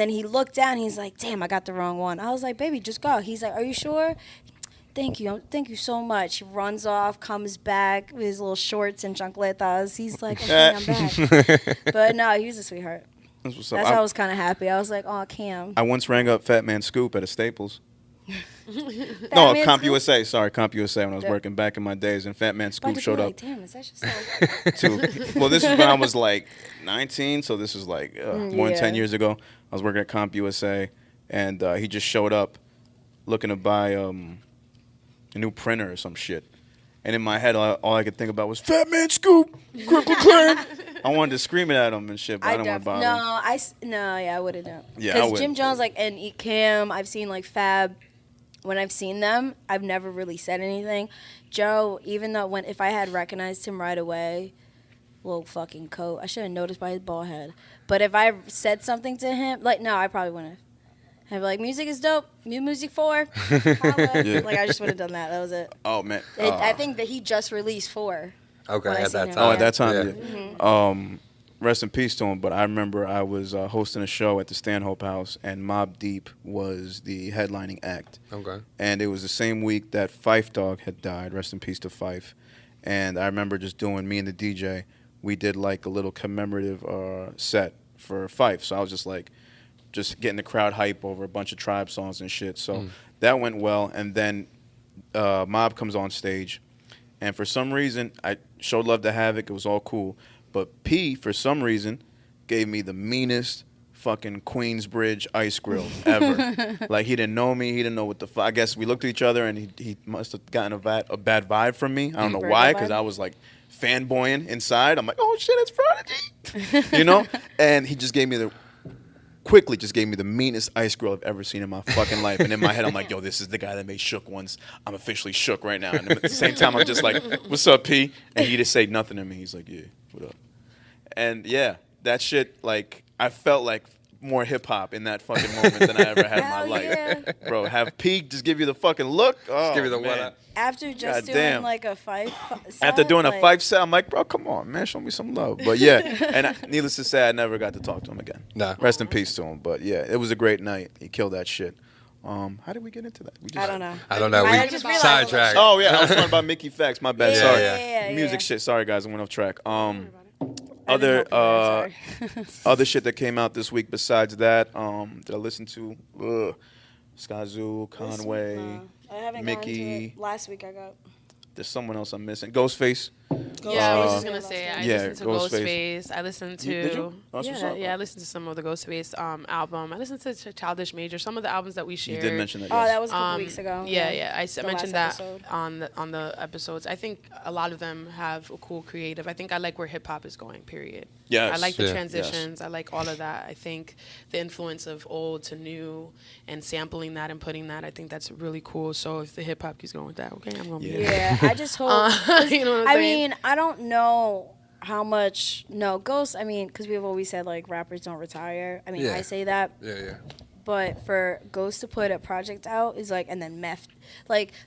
he looked down, he's like, damn, I got the wrong one. I was like, baby, just go. He's like, are you sure? Thank you so much. He runs off, comes back with his little shorts and chancletas. He's like, okay, I'm back. But no, he was a sweetheart. That's what's up. That's why I was kind of happy. I was like, oh, Cam. I once rang up Fat Man Scoop at a Staples. Fat No, Man Comp Scoop? USA. Sorry, Comp USA when I was Yeah. working back in my days, and Fat Man About Scoop to showed be up like, damn, is that just like... to. Well, this is when I was like 19, so this is like more than 10 years ago. I was working at Comp USA, and he just showed up looking to buy a new printer or some shit. And in my head, all I could think about was Fat Man Scoop, Crinkle Clan. I wanted to scream it at him and shit, but I didn't want to bother him. I would have done. Yeah, I Because would. Jim Jones, and Cam, I've seen like Fab. When I've seen them, I've never really said anything. Joe, even though if I had recognized him right away, little fucking coat, I should have noticed by his bald head. But if I said something to him, no, I probably wouldn't have. I'd be like, music is dope. New music 4. Holla. Yeah. Like, I just would have done that. That was it. Oh, man. I think that he just released 4. Okay, When I at seen that him. time. Oh, at that time, Yeah. yeah. Rest in peace to him. But I remember I was hosting a show at the Stanhope House, and Mobb Deep was the headlining act. Okay. And it was the same week that Phife Dawg had died. Rest in peace to Phife. And I remember just doing, me and the DJ, we did like a little commemorative set for Phife. So I was just getting the crowd hype over a bunch of Tribe songs and shit. So that went well. And then Mob comes on stage. And for some reason, I showed love to Havoc. It was all cool. But P, for some reason, gave me the meanest fucking Queensbridge ice grill ever. Like, he didn't know me. He didn't know what the fuck. I guess we looked at each other, and he must have gotten a bad vibe from me. I don't know Virgo why, because vibe? I was, like, fanboying inside. I'm like, oh, shit, it's Prodigy. You know? And he just gave me quickly just gave me the meanest ice grill I've ever seen in my fucking life. And in my head, I'm like, yo, this is the guy that made Shook once. I'm officially shook right now. And at the same time, I'm just like, what's up, P? And he just said nothing to me. He's like, yeah, what up? And yeah, that shit, like, I felt like more hip hop in that fucking moment than I ever had in my Hell life. yeah. Bro, have P just give you the fucking look. Oh, give you the man. what up. After just doing Goddamn. like a Phife set, After doing a like, Phife set, I'm like, bro, come on, man, show me some love. But yeah, and needless to say, I never got to talk to him again. No. Rest in peace to him. But yeah, it was a great night. He killed that shit. How did we get into that? We just, I don't know. I don't know. I We just realized- sidetracked. Oh yeah, I was talking about Mickey Facts. My bad. Yeah, Sorry. yeah. Music shit. Sorry guys, I went off track. I didn't Other help you there, sorry. other shit that came out this week besides that, that I listened to, Skyzoo, Conway. No, I haven't Mickey. gone to it. Last week I got. There's someone else I'm missing. Ghostface. Yeah, I was just Ghostface. gonna say I Yeah, listened to Ghostface. Ghostface. I listened to Did you? That's what's up. yeah, I listened to some of the Ghostface album. I listened to Childish Major, some of the albums that we You shared. did mention that. Oh, Yes. that was a couple weeks ago. Yeah. I The mentioned last that episode. on the episodes. I think a lot of them have a cool creative. I think I like where hip hop is going. Period. Yes. I like the Yeah. transitions. I like all of that. I think the influence of old to new and sampling that and putting that. I think that's really cool. So if the hip hop keeps going with that, okay, I'm gonna be. Yeah, I just hope. 'cause, You know what I'm I saying? mean, I don't know how much. No, Ghost. I mean, because we've always said like rappers don't retire. I mean, Yeah. I say that, Yeah. but for Ghost to put a project out is like, and then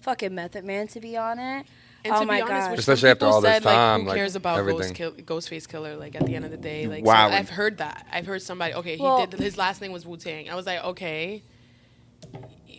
fucking Method Man to be on it. And Oh to my be honest, God. which Especially some after people all this said, time, who like, cares about everything. Ghostface Killer? Like at the end of the day, like Wow. so I've heard that. I've heard somebody. Okay, Well- he did. His last name was Wu-Tang. I was like, okay.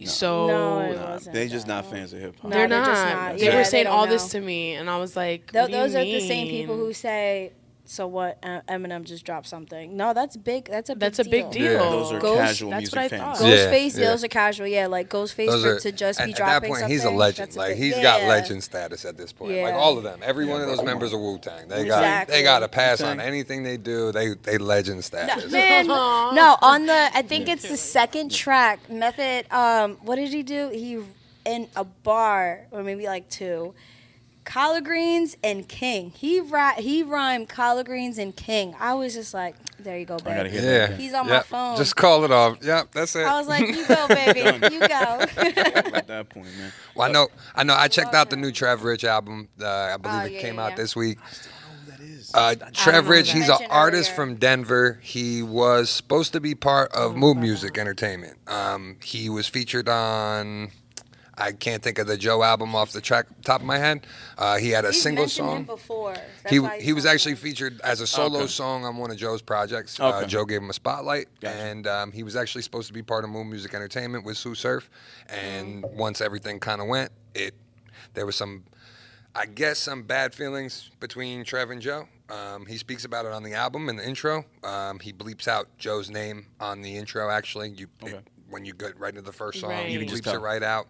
So No, it Nah, wasn't. they just not fans of hip hop. No, they're they're not. just not. They Yeah, were they saying don't all this know. to me, and I was like, what do you Those are the mean? same people who say, "So what? Eminem just dropped something." No, that's big. That's a big deal. Yeah. Those are Ghost- casual that's music what I fans. thought. Yeah, Ghostface, yeah. those are casual. Yeah, like Ghostface Those for are, to just be at dropping that point, something. he's a legend. that's Like big- he's got yeah. legend status at this point. Like Yeah. all of them, every one of those members of Wu Tang, they got a pass on Wu-Tang. anything they do. They legend status. Man, no, on the I think it's the second track. Method. What did he do? He in a bar or maybe like two. Collard greens and king. He rhymed collard greens and king. I was just like, there you go, I gotta baby. hear Yeah, that. He's on my Yep. phone. Just call it off. Yep, that's it. I was like, you go, baby. You go. At that point, man. Well, I know. I checked out the new Trev Rich album. I believe Oh, it yeah, came yeah. out this week. Who that is? Trev know Rich, that. he's an Mentioned artist earlier. from Denver. He was supposed to be part of Mood Music Entertainment. He was featured on, I can't think of the Joe album off the top of my head. He had a You've single mentioned him song. before. That's He why he was so actually good. featured as a solo Okay. song on one of Joe's projects. Okay. Joe gave him a spotlight, Gotcha. and he was actually supposed to be part of Moon Music Entertainment with Sue Surf. And once everything kind of went, there was some bad feelings between Trev and Joe. He speaks about it on the album in the intro. He bleeps out Joe's name on the intro. Actually, when you get right into the first song, Right. he You can bleeps just it tell. right out.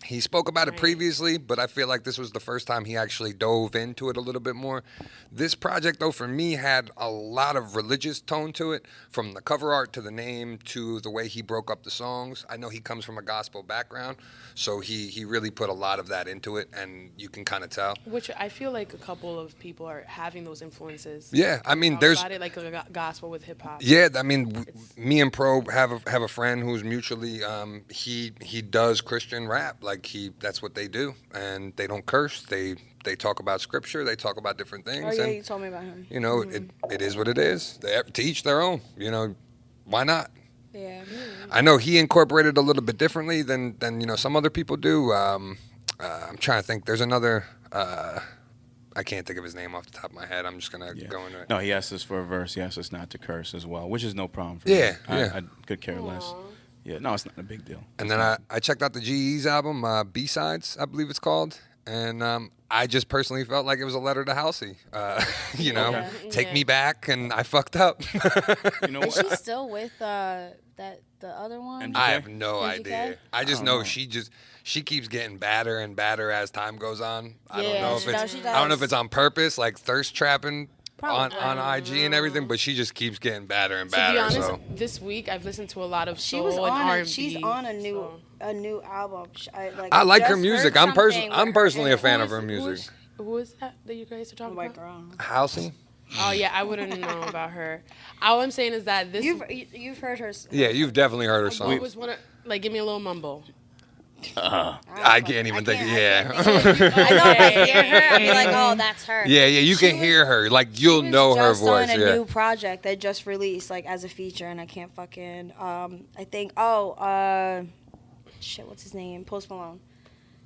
He spoke about it previously, but I feel like this was the first time he actually dove into it a little bit more. This project, though, for me, had a lot of religious tone to it, from the cover art to the name to the way he broke up the songs. I know he comes from a gospel background, so he really put a lot of that into it, and you can kind of tell. Which I feel like a couple of people are having those influences. Yeah, I mean, Talk there's about it like a gospel with hip hop. Yeah, I mean, me and Pro have a friend who's mutually he does Christian rap. Like that's what they do, and they don't curse. They talk about scripture. They talk about different things. Oh yeah, and you told me about him. you know, it is what it is. To each their own. You know, why not? Yeah. I know he incorporated a little bit differently than some other people do. I'm trying to think. There's another. I can't think of his name off the top of my head. I'm just gonna go into it. No, he asked us for a verse. He asked us not to curse as well, which is no problem for Yeah, me. yeah. I could care less. Yeah, no, it's not a big deal. And then I checked out the GE's album, B-Sides, I believe it's called. And I just personally felt like it was a letter to Halsey. Take me back, and I fucked up. You know Is what? she still with the other one? MJ? I have no MGK? idea. I just know she keeps getting badder and badder as time goes on. I don't Yeah, know if she does. I don't know if it's on purpose, like thirst trapping Probably. on IG and everything, but she just keeps getting badder and To be badder. honest, So this week I've listened to a lot of She soul was and on. R&B. She's on a new album. I like her just music. heard I'm something with personally her a fan in of her music. Who is that you guys are talking White about? girl. Halsey? Oh yeah, I wouldn't know about her. All I'm saying is that this You've heard her. Yeah, you've definitely heard her What song. was one of, like give me a little mumble. I can't even think. Yeah. I know if I hear her, I'd be like, oh, that's her. Yeah, you can She hear her. Like, you'll She was know her just voice. on a Yeah. new project that just released, like as a feature, and I can't fucking. I think. Shit, what's his name? Post Malone.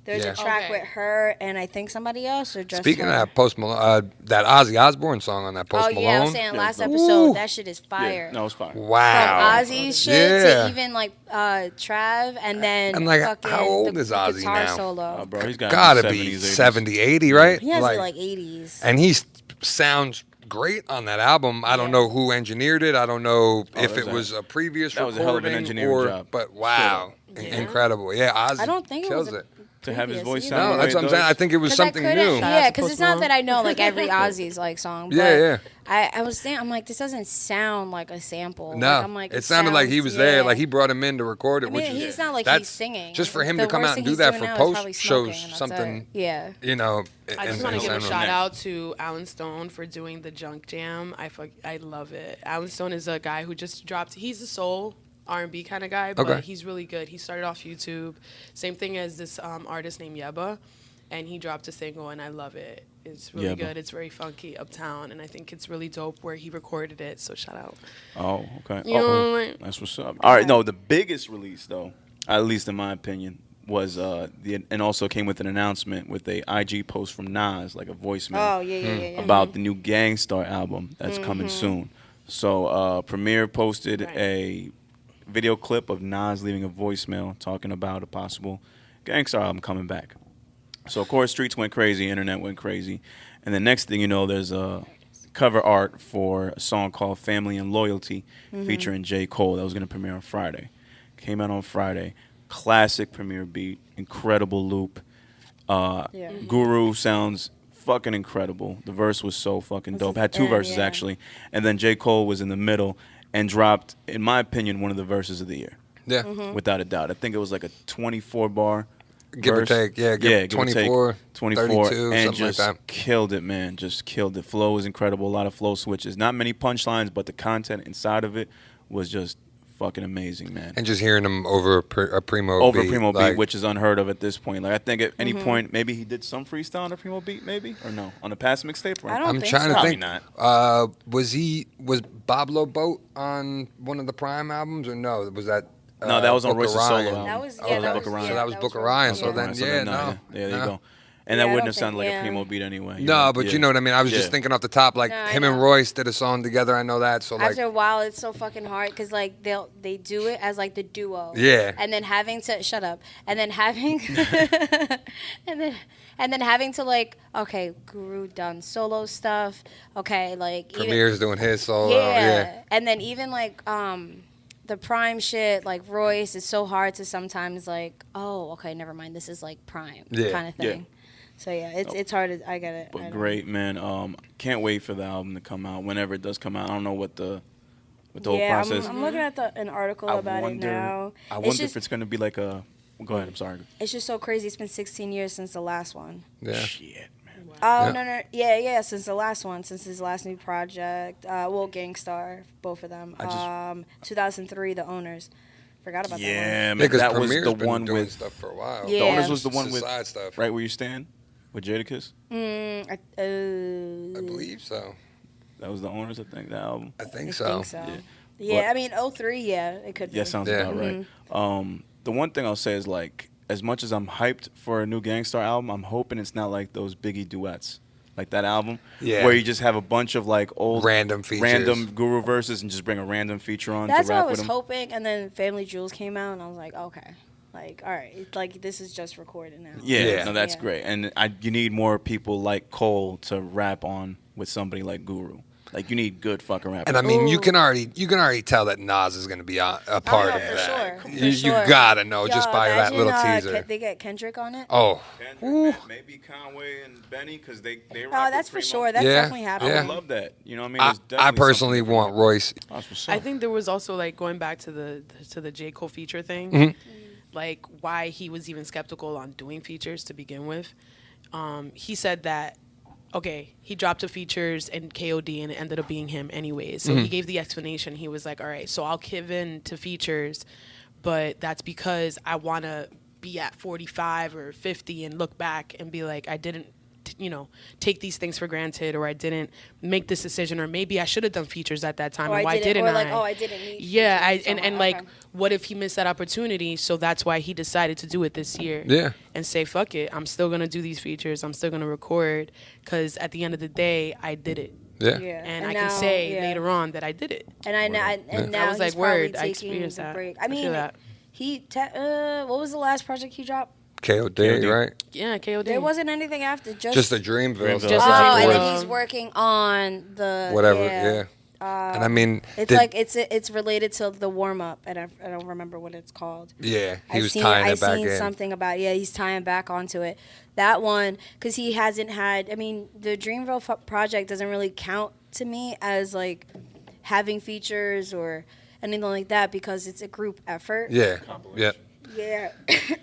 There's Yeah. a track Okay. with her and I think somebody else, or just. Speaking her. of that Post Malone, that Ozzy Osbourne song on that Post Oh Malone. yeah, I was saying last Yeah. episode Ooh. that shit is Yeah, fire. no, it's fine. Wow. From Ozzy's shit Yeah. to even like Trav, and then And, like, fucking how old the is Ozzy guitar now? solo. Oh, bro, he's Gotta be 70, 80, right? He has like 80s. And he sounds great on that album. I don't know who engineered it. I don't know if that's it was a previous that was a hell of an recording engineering job. job. But wow, Yeah. incredible. Yeah, Ozzy I don't think it kills was. it. to have his previous voice either. sound No, the way that's it what I'm saying. does? I think it was 'Cause something I couldn't- new. Shout out Yeah, to because Post it's not Malone. that I know like every Ozzy's like song. But Yeah. I was saying, I'm like, this doesn't sound like a sample. No, Like, I'm like, it sounded like he sounds- was there, yeah. like he brought him in to record it. I which mean, is he's not like that's he's singing. just for him The to come worst out and thing do he's that doing for now is post probably shows smoking, and that's something. it. Yeah. You know, I just in- want to in give a San shout Remo. out to Alan Stone for doing the Junk Jam. I love it. Alan Stone is a guy who just dropped. He's a soul R&B kind of guy, but Okay. he's really good. He started off YouTube. Same thing as this artist named Yeba, and he dropped a single, and I love it. It's really Yeba. good. It's very funky, uptown, and I think it's really dope where he recorded it. So shout out. Oh, okay. You know what I mean? That's what's up. All right, no, the biggest release though, at least in my opinion, was and also came with an announcement with a IG post from Nas, like a voicemail. Oh, yeah. About the new Gangstar album that's coming soon. So Premier posted Right. a video clip of Nas leaving a voicemail talking about a possible Gangstar album coming back. So of course streets went crazy, internet went crazy, and the next thing you know, there's a cover art for a song called Family and Loyalty featuring J. Cole that was going to premiere on Friday. Came out on Friday. Classic Premier beat, incredible loop. Yeah. Guru sounds fucking incredible. The verse was so fucking dope. Had two verses yeah. actually, and then J. Cole was in the middle and dropped, in my opinion, one of the verses of the year, Yeah, without a doubt. I think it was like a 24 bar. give or verse. take. Yeah, Give or take 24, 24, 32, and something like just that. killed it, man. Just killed it. Flow was incredible. A lot of flow switches. Not many punchlines, but the content inside of it was just fucking amazing, man. And just hearing him over a Primo Over beat, Primo like, beat, which is unheard of at this point. Like I think at any point, maybe he did some freestyle on a Primo beat, maybe or no on a past mixtape. Or I don't I'm think trying to so. think. Probably not. Was Pablo Boat on one of the Prime albums or no? Was that? No, that was on Book of Royce's solo Ryan? album. That was Oh, yeah. that That was was Book of So that was Book of Ryan. So then, So yeah, no, no. there you no. go. And Yeah, that I wouldn't don't have sounded like think- a Primo beat anyway. No, but you know what I mean. I was Yeah. just thinking off the top, like No, I him and know. Royce did a song together. I know that. So like, After a while, it's so fucking hard because like they do it as like the duo. Yeah. And then having to shut up, and then having, and then having to like, okay, Guru done solo stuff. Okay, like even, Premier's doing his solo. yeah. And then even like the Prime shit, like Royce, is so hard to sometimes like, oh, okay, never mind. This is like Prime Yeah. kind of Yeah. thing. So yeah, it's hard. I get it. I But know. great, man. Can't wait for the album to come out whenever it does come out. I don't know what the whole Yeah, process. I'm looking at an article I about wonder. it now. I It's wonder just- if it's gonna be like a. Go ahead. I'm sorry. It's just so crazy. It's been 16 years since the last one. Yeah. Shit, man. Oh, Yeah. no. Yeah, since the last one. Since his last new project. Well, Gangstar, both of them. I just- 2003, The Owners. Forgot about that Yeah, Yeah, man. because That was Premier's the been one doing with. stuff for a while. Yeah. The Owners was the It's one his with side stuff. right where you stand with Jadakiss. one. I believe so. That was the Owners, I think. The album. I think I so. think so. Yeah. Yeah, But- I mean, 03, yeah, it could be. Yeah, sounds Yeah. about right. The one thing I'll say is like, as much as I'm hyped for a new Gangstar album, I'm hoping it's not like those Biggie duets, like that album, Yeah. where you just have a bunch of like old Random features. random Guru verses and just bring a random feature on That's to what I rap with was them. hoping. And then Family Jewels came out, and I was like, okay. Like, all right. It's like, this is just recorded now. Yeah, Yeah. no, that's Yeah. great, and you need more people like Cole to rap on with somebody like Guru. Like you need good fucking rappers. And I mean, you Ooh. can already tell that Nas is going to be a part know, of for that. sure, for You sure. gotta know just Yo, by that imagine, little teaser. They get Kendrick on it. Oh, maybe Conway and Benny because they Oh, that's for sure. That's Yeah, definitely I happening. yeah. would love that. You know what I mean? I There's definitely I personally something- want Royce. That's what's I up. think there was also like going back to the J. Cole feature thing, Mm-hmm. like why he was even skeptical on doing features to begin with. He said that okay, he dropped the features and KOD and it ended up being him anyways. So he gave the explanation. He was like, all right, so I'll give in to features, but that's because I want to be at 45 or 50 and look back and be like, I didn't take these things for granted, or I didn't make this decision, or maybe I should have done features at that time. Or and I why didn't or like, I? oh, I didn't need. Yeah, features and somewhere. like, Okay. what if he missed that opportunity? So that's why he decided to do it this year. Yeah. And say, fuck it, I'm still gonna do these features. I'm still gonna record, because at the end of the day, I did it, Yeah. Yeah, and I now- can say yeah. later on that I did it. And I now, and now I was like, he's probably word, I taking experienced the that. break. I I feel mean, that. what was the last project he dropped? KOD, right? Yeah, KOD. There wasn't anything after. Just a Dreamville. Dreamville. Just Oh, a and Dreamville. then he's working on the Whatever, yeah. And I mean, It's like it's related to the warm up, and I don't remember what it's called. yeah, he I've was seen, tying I've it back seen in. something about he's tying back onto it. That one, because he hasn't had. I mean, the Dreamville project doesn't really count to me as like having features or anything like that because it's a group effort. Yeah, yeah. Yeah.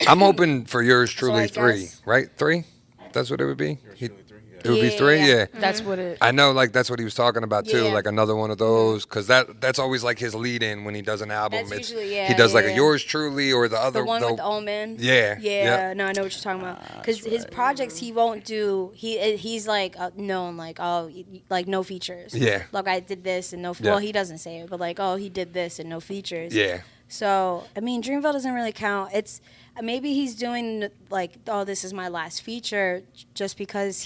I'm hoping for yours truly I 3, guess- right? 3? That's what it would be? It would Yeah, be 3, yeah. yeah. That's what it. I know, like, that's what he was talking about, too, Yeah. like another one of those, because that's always, like, his lead-in when he does an album. That's It's, usually, yeah, he does, like, yeah, a yeah. yours truly or the other. The one with the Omen. Yeah, Yeah. yeah. No, I know what you're talking about. Because his projects, he won't do. He's like known like like no features. Yeah. Like I did this and no. Yeah. Well, he doesn't say it, but like he did this and no features. Yeah. So I mean, Dreamville doesn't really count. It's maybe he's doing like this is my last feature just because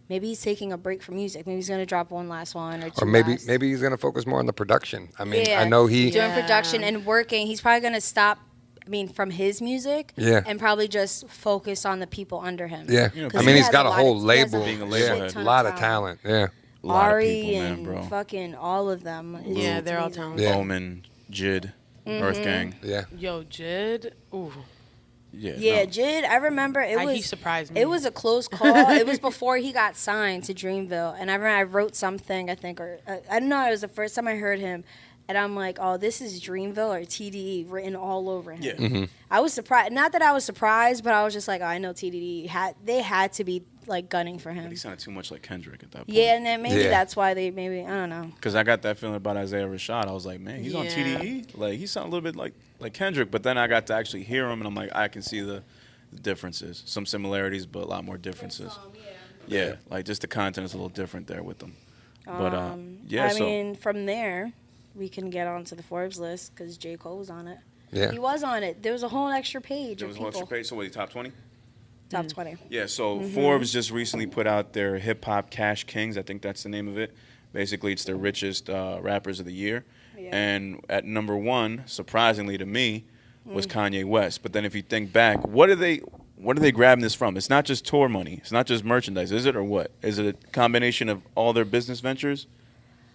maybe he's taking a break from music. Maybe he's gonna drop one last one or two. Or maybe last. maybe he's going to focus more on the production. I mean, Yeah. I know he... doing Yeah. production and working. He's probably gonna stop. I mean, from his music, Yeah. and probably just focus on the people under him. Yeah. You know, I 'Cause mean, he he's has got a lot whole of- he has label. Being a shit label head. ton A of lot of talent. Yeah. A lot Ari of people, man, and bro. fucking all of them. Yeah, they're all amazing. talented. Yeah. Omen, Jid, Earth Gang. Yeah. Yo, Jid. Ooh. Yeah, no. Jid. I remember it He was. surprised me. It was a close call. It was before he got signed to Dreamville, and I remember I wrote something. I think, or I don't know. It was the first time I heard him, and I'm like, "Oh, this is Dreamville or TDE written all over him." Yeah. Mm-hmm. I was surprised. Not that I was surprised, but I was just like, "Oh, I know TDE they had to be like gunning for him." He sounded too much like Kendrick at that point. Yeah, and then maybe Yeah. that's why I don't know. Because I got that feeling about Isaiah Rashad. I was like, man, he's on Yeah. TDE. Like, he sounded a little bit like Kendrick. But then I got to actually hear him, and I'm like, I can see the differences. Some similarities, but a lot more differences. Yeah, like just the content is a little different there with them. But yeah, I so mean, from there, we can get onto the Forbes list because J. Cole was on it. Yeah. He was on it. There was a whole extra page there of was one people. extra page. So what, he top 20? Top 20. Yeah, so Mm-hmm. Forbes just recently put out their Hip Hop Cash Kings. I think that's the name of it. Basically, it's the richest rappers of the year. Yeah. And at number 1, surprisingly to me, Mm. was Kanye West. But then if you think back, what are they grabbing this from? It's not just tour money. It's not just merchandise, is it, or what? Is it a combination of all their business ventures?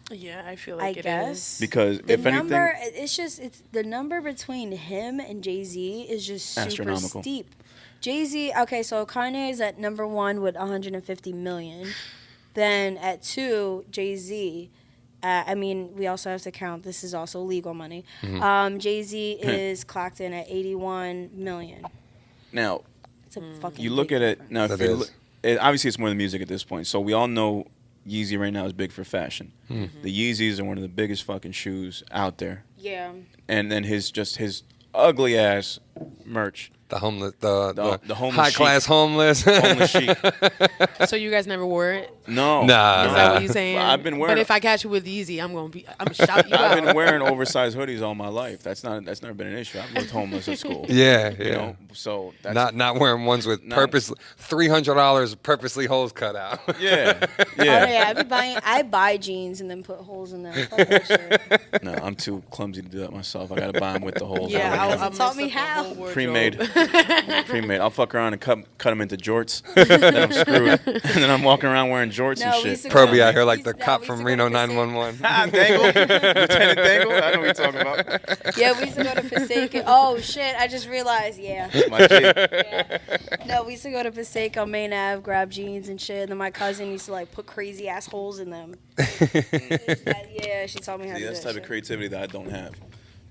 Yeah, I feel I like it guess. is. Because The if anything, number, it's the number between him and Jay-Z is just super Astronomical. steep. Jay-Z, okay, so Kanye is at number 1 with 150 million. Then at 2, Jay-Z. I mean, we also have to count, this is also legal money. Mm-hmm. Jay-Z is clocked in at 81 million. now It's a fucking you look big at it difference. now. If That you is. look, obviously it's more than music at this point. So we all know Yeezy right now is big for fashion. Mm-hmm. The Yeezys are one of the biggest fucking shoes out there. Yeah. And then his ugly ass merch, The homeless, the the homeless high class chic. homeless. homeless chic. So you guys never wore it? No, Nah. Is that what you're saying? Well, I've been wearing. But if I catch you with Yeezy, I'm gonna shout you I've been out. wearing oversized hoodies all my life. That's never been an issue. I've lived homeless at school. Yeah, yeah. You know, so that's Not wearing ones with Not- $300 purposely holes cut out. yeah, Oh, yeah. yeah, I buy jeans and then put holes in them. Fuck that shit. No, I'm too clumsy to do that myself. I gotta buy them with the holes. Yeah, already. I'll Taught mess me up the how. whole wardrobe. Pre-made. I'll fuck around and cut them into jorts. Then I'm screwed. And then I'm walking around wearing jorts No, and we shit. used to Probably out here we like used the to- cop we from used to Reno go to Passaic. 911. Ah, Dangle, Lieutenant Dangle. I know what you're talking about. Yeah, we used to go to Passaic. Oh shit! I just realized. Yeah. My G. No, we used to go to Passaic on Main Ave, grab jeans and shit. And then my cousin used to like put crazy ass holes in them. Yeah, she taught me how See, to do that's the that type of shit. creativity that I don't have.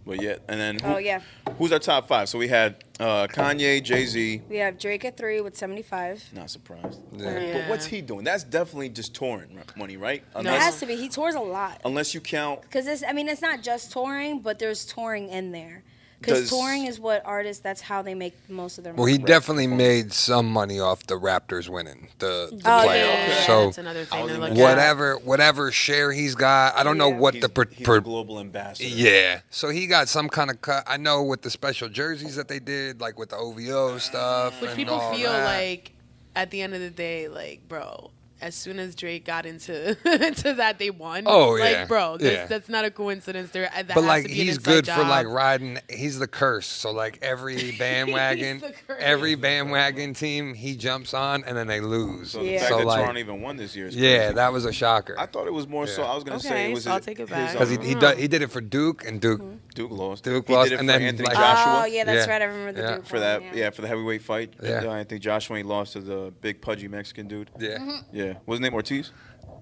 But yeah, and then Oh yeah, who's our top 5? So we had Kanye, Jay-Z. we have Drake at 3 with 75. Not surprised. Yeah. But what's he doing? That's definitely just touring money, right? It Unless, has to be. He tours a lot. unless you count. Because it's not just touring, but there's touring in there. Because Does- touring is what artists, that's how they make most of their Well, money. he definitely made some money off the Raptors winning the Oh, playoffs. yeah. So that's another thing to look at. whatever share he's got, I don't know Yeah. what He's, the he's a global ambassador. yeah. So he got some kind of cut. I know with the special jerseys that they did, like with the OVO stuff. Which and people all feel that. like, at the end of the day, like, bro, as soon as Drake got into into that, they won. Oh, yeah. Like, bro, Yeah. that's not a coincidence. There, that But has like to be an he's inside good job. for like riding. He's the curse. So like every bandwagon, the curse. every bandwagon team he jumps on and then they lose. So the Yeah. fact So, that like- Toronto even won this year is Yeah, crazy. that was a shocker. I thought it was more so. Yeah. I was gonna say Okay, it was so I'll take it back. Because he did it for Duke and Duke. Duke lost. Duke he lost, did it and for then, Anthony like- Joshua. Oh, yeah, that's Yeah. right. I remember the Yeah. Duke For one, that, yeah, for the heavyweight fight. Yeah. I think Joshua he lost to the big pudgy Mexican dude. Yeah, Yeah, wasn't it Ortiz?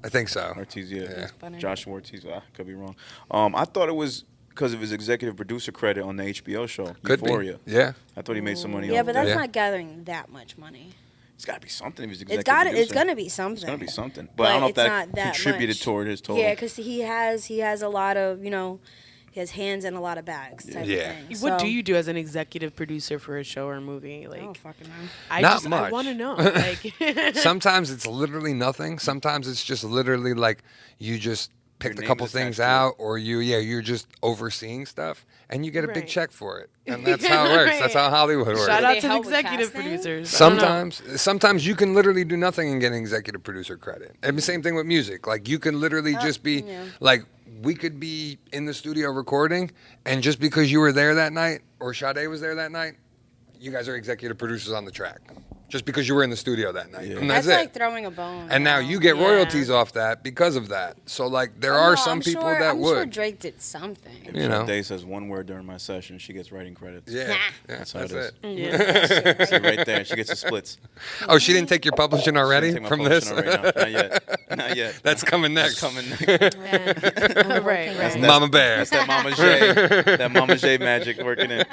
I think so. Ortiz, yeah. That's funny. Joshua Ortiz. Could be wrong. I thought it was because of his executive producer credit on the HBO show Could Euphoria. be. Yeah. I thought he made some money. Yeah, off but that. that's Yeah. not gathering that much money. It's got to be something if he's executive It's producer. gonna be something. It's gonna be something. But I don't know if it's that not that contributed much. toward his total. Yeah, because he has a lot of, he has hands in a lot of bags type Yeah. of thing. What So- do you do as an executive producer for a show or a movie? I Like, don't fucking know. I Not just I much. want to know. Like, Sometimes it's literally nothing. Sometimes it's just literally like you just picked a name couple is things attached to out, or you're just overseeing stuff, and you get a big Right. check for it, and that's how it works. That's how Hollywood works. shout Do out they to the help with executive casting? producers. I don't know. Sometimes you can literally do nothing and get an executive producer credit. And the same thing with music. Like you can literally just be yeah. like we could be in the studio recording, and just because you were there that night or Sade was there that night, you guys are executive producers on the track. Just because you were in the studio that night. Yeah. And that's, That's like it. throwing a bone. And now you get Yeah. royalties off that because of that. So like there Oh, are no, some I'm people sure, that I'm would. sure Drake did something. If You know. Sade says one word during my session, she gets writing credits. Yeah, Nah. yeah, That's that's, how it it. Yeah. See, right there, she gets the splits. Oh, she didn't take your publishing She already didn't take my from this? publishing already, no. Not yet. Not yet. That's coming next. That's coming next. right, That's right. Mama Bear. That's that Mama J. That Mama J magic working in.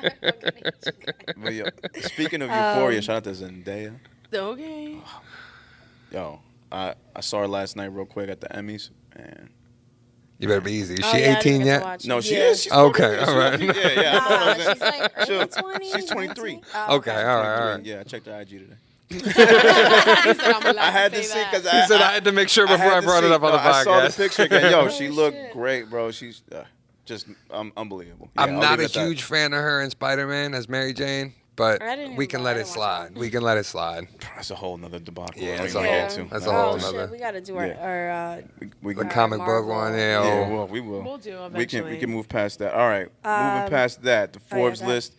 But yo, speaking of Euphoria, shout out to Zendaya. Okay. Yo, I saw her last night real quick at the Emmys, and You better be easy. Is Oh, she yeah, I didn't 18 get to yet? watch no, it. she Yeah. is. She's Okay, fucking- all right. Yeah, yeah. I thought I was in- She's like early She'll- 20s. she's 23. 19? Oh, Okay, all right, all right. Yeah, I checked her IG today. He said, I'm allowed I had to to say see that. because He said I had to make sure before had I to brought it see. up on the No, I saw the podcast. picture again. Yo, Oh, she looked shit. great, bro. She's just unbelievable. Yeah, I'm I'll not a leave it at that. huge fan of her in Spider-Man as Mary Jane, but I didn't we even can know. let I it didn't watch slide. that. We can let it slide. That's a whole nother debacle. Yeah, I that's don't a even whole- get into. that's a Oh, whole shit. nother- We got to do Yeah. our We The can, comic book Marvel. one, yeah, yeah. well, we will. We'll do We eventually. can move past that. All right, moving past that, the Oh, yeah, Forbes that. list,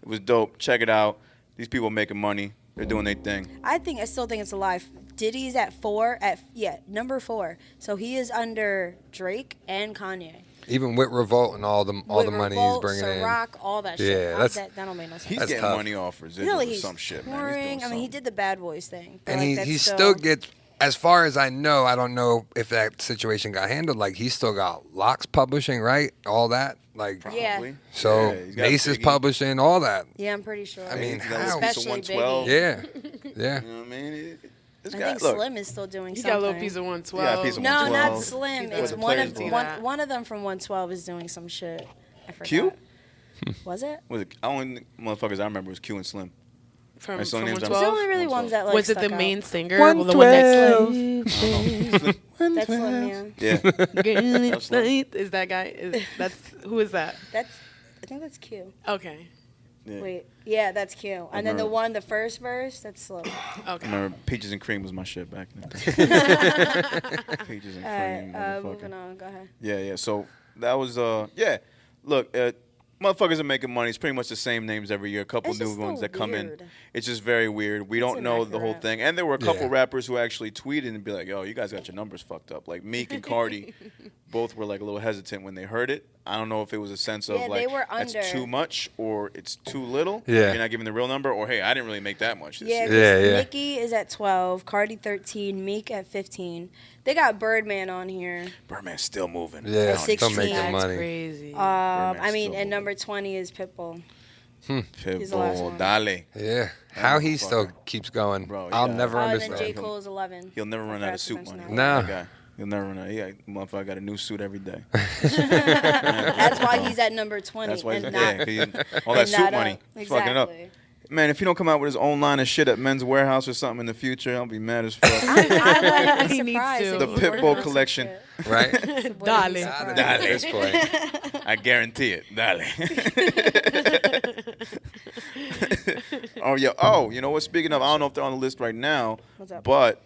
it was dope. Check it out. These people making money. They're doing their thing. I still think it's a lie. Diddy's at number 4. So he is under Drake and Kanye. Even with Revolt and all the With money Revolt, he's bringing in. Ciroc, all that Yeah, shit. that's- That don't make no sense. He's That's getting tough. money off You residuals know, or like he's some shit, touring. man. He's doing I mean, he something. did the Bad Boys thing. But And like, he that's still gets, as far as I know, I don't know if that situation got handled. Like he still got Locks Publishing, right? All that, like. Yeah. Probably. So Yeah, he's got Mace is Biggie. publishing all that. Yeah, I'm pretty sure. I mean, He's got a how? little piece of Especially 112. Yeah, yeah. You know what I mean? This I guy, think look, Slim is still doing He something. got a little piece of 112. Yeah, a piece of No, 112. not Slim. He's It's the one players of do one, that. one of them from 112 is doing some shit. I forgot. Q? Was it? was it? I only motherfuckers I remember was Q and Slim. From, My son from name's There's 112. only really ones that like Was it the stuck main out. singer? Or the one that's That's Slim, yeah. Yeah. That's night? Is that guy? Who is that? I think that's Q. Okay. Yeah. Wait, yeah, that's Q. And then remember. the first verse, that's Slim. I Okay. remember Peaches and Cream was my shit back then. Peaches and All Cream, right, motherfucker. moving on. Go ahead. Yeah. So that was yeah. Look, motherfuckers are making money. It's pretty much the same names every year. A couple It's new just ones so that come in. weird. It's just very weird. We don't know the whole inaccurate. thing. And there were a couple Yeah. rappers who actually tweeted and be like, "Yo, you guys got your numbers fucked up." Like Meek and Cardi, both were like a little hesitant when they heard it. I don't know if it was a sense of Yeah, they like were that's under. too much or it's too little. Yeah. You're not giving the real number, or hey, I didn't really make that much this Yeah, year. Yeah, yeah. Nicki is at 12, Cardi 13, Meek at 15. They got Birdman on here. Birdman's still moving. Yeah, At still 16. making That's money. crazy. I mean, still and number 20 is Pitbull. He's the last Pitbull, one. Dale. Yeah, how he motherfucker. still keeps going, Bro, I'll yeah. never And then understand. J. Cole is 11. He'll never I run out forgot of the suit first money. name. No. That guy. He'll never run out. Yeah, motherfucker got a new suit every day. That's why he's at number 20. That's why he's, and yeah, not, 'cause all that and suit not money. up. He's fucking it up. Exactly. Man, if he don't come out with his own line of shit at Men's Warehouse or something in the future, I'll be mad as fuck. I wouldn't be He needs surprised to. if The he Pitbull worked on some collection. shit. Right? Wouldn't be Dale. surprised. At this point. I guarantee it. Dale. Oh, yeah. Oh, you know what? Speaking of, I don't know if they're on the list right now, What's up? but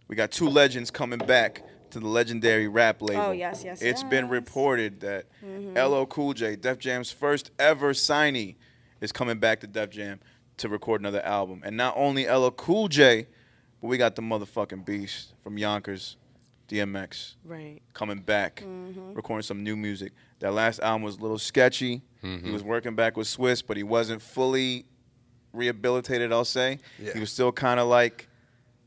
We got two legends coming back to the legendary rap label. Oh, yes. It's been reported that LL Cool J, Def Jam's first ever signee, is coming back to Def Jam to record another album. And not only LL Cool J, but we got the motherfucking beast from Yonkers, DMX, Right. coming back, recording some new music. That last album was a little sketchy. He was working back with Swiss, but he wasn't fully rehabilitated, I'll say. Yeah. He was still kind of like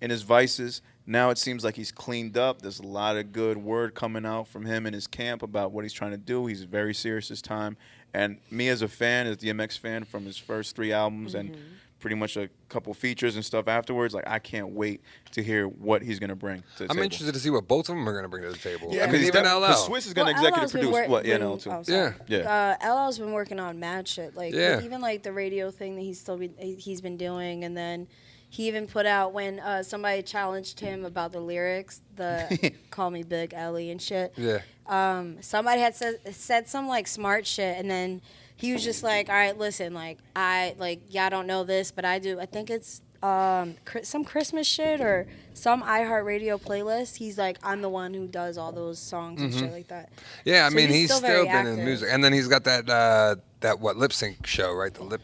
in his vices. Now it seems like he's cleaned up. There's a lot of good word coming out from him and his camp about what he's trying to do. He's very serious this time. And me as a fan, as DMX fan from his first 3 albums and pretty much a couple features and stuff afterwards, like I can't wait to hear what he's going to bring to the table. I'm interested to see what both of them are going to bring to the table. Yeah, I mean, even LL. Because Swiss is going to executive LL's been produce what? Yeah, been- no, too. oh, sorry. Yeah. LL's been working on mad shit, like Yeah. even like the radio thing that he's been doing, and then he even put out when somebody challenged him about the lyrics, the "Call Me Big Ellie" and shit. Yeah. Somebody had said some like smart shit, and then he was just like, "All right, listen, like y'all don't know this, but I do. I think it's some Christmas shit or some iHeartRadio playlist. He's like, I'm the one who does all those songs and shit like that. Yeah, I So mean, he's he's still still very been in active. music. And then he's got that lip sync show, right? The lip.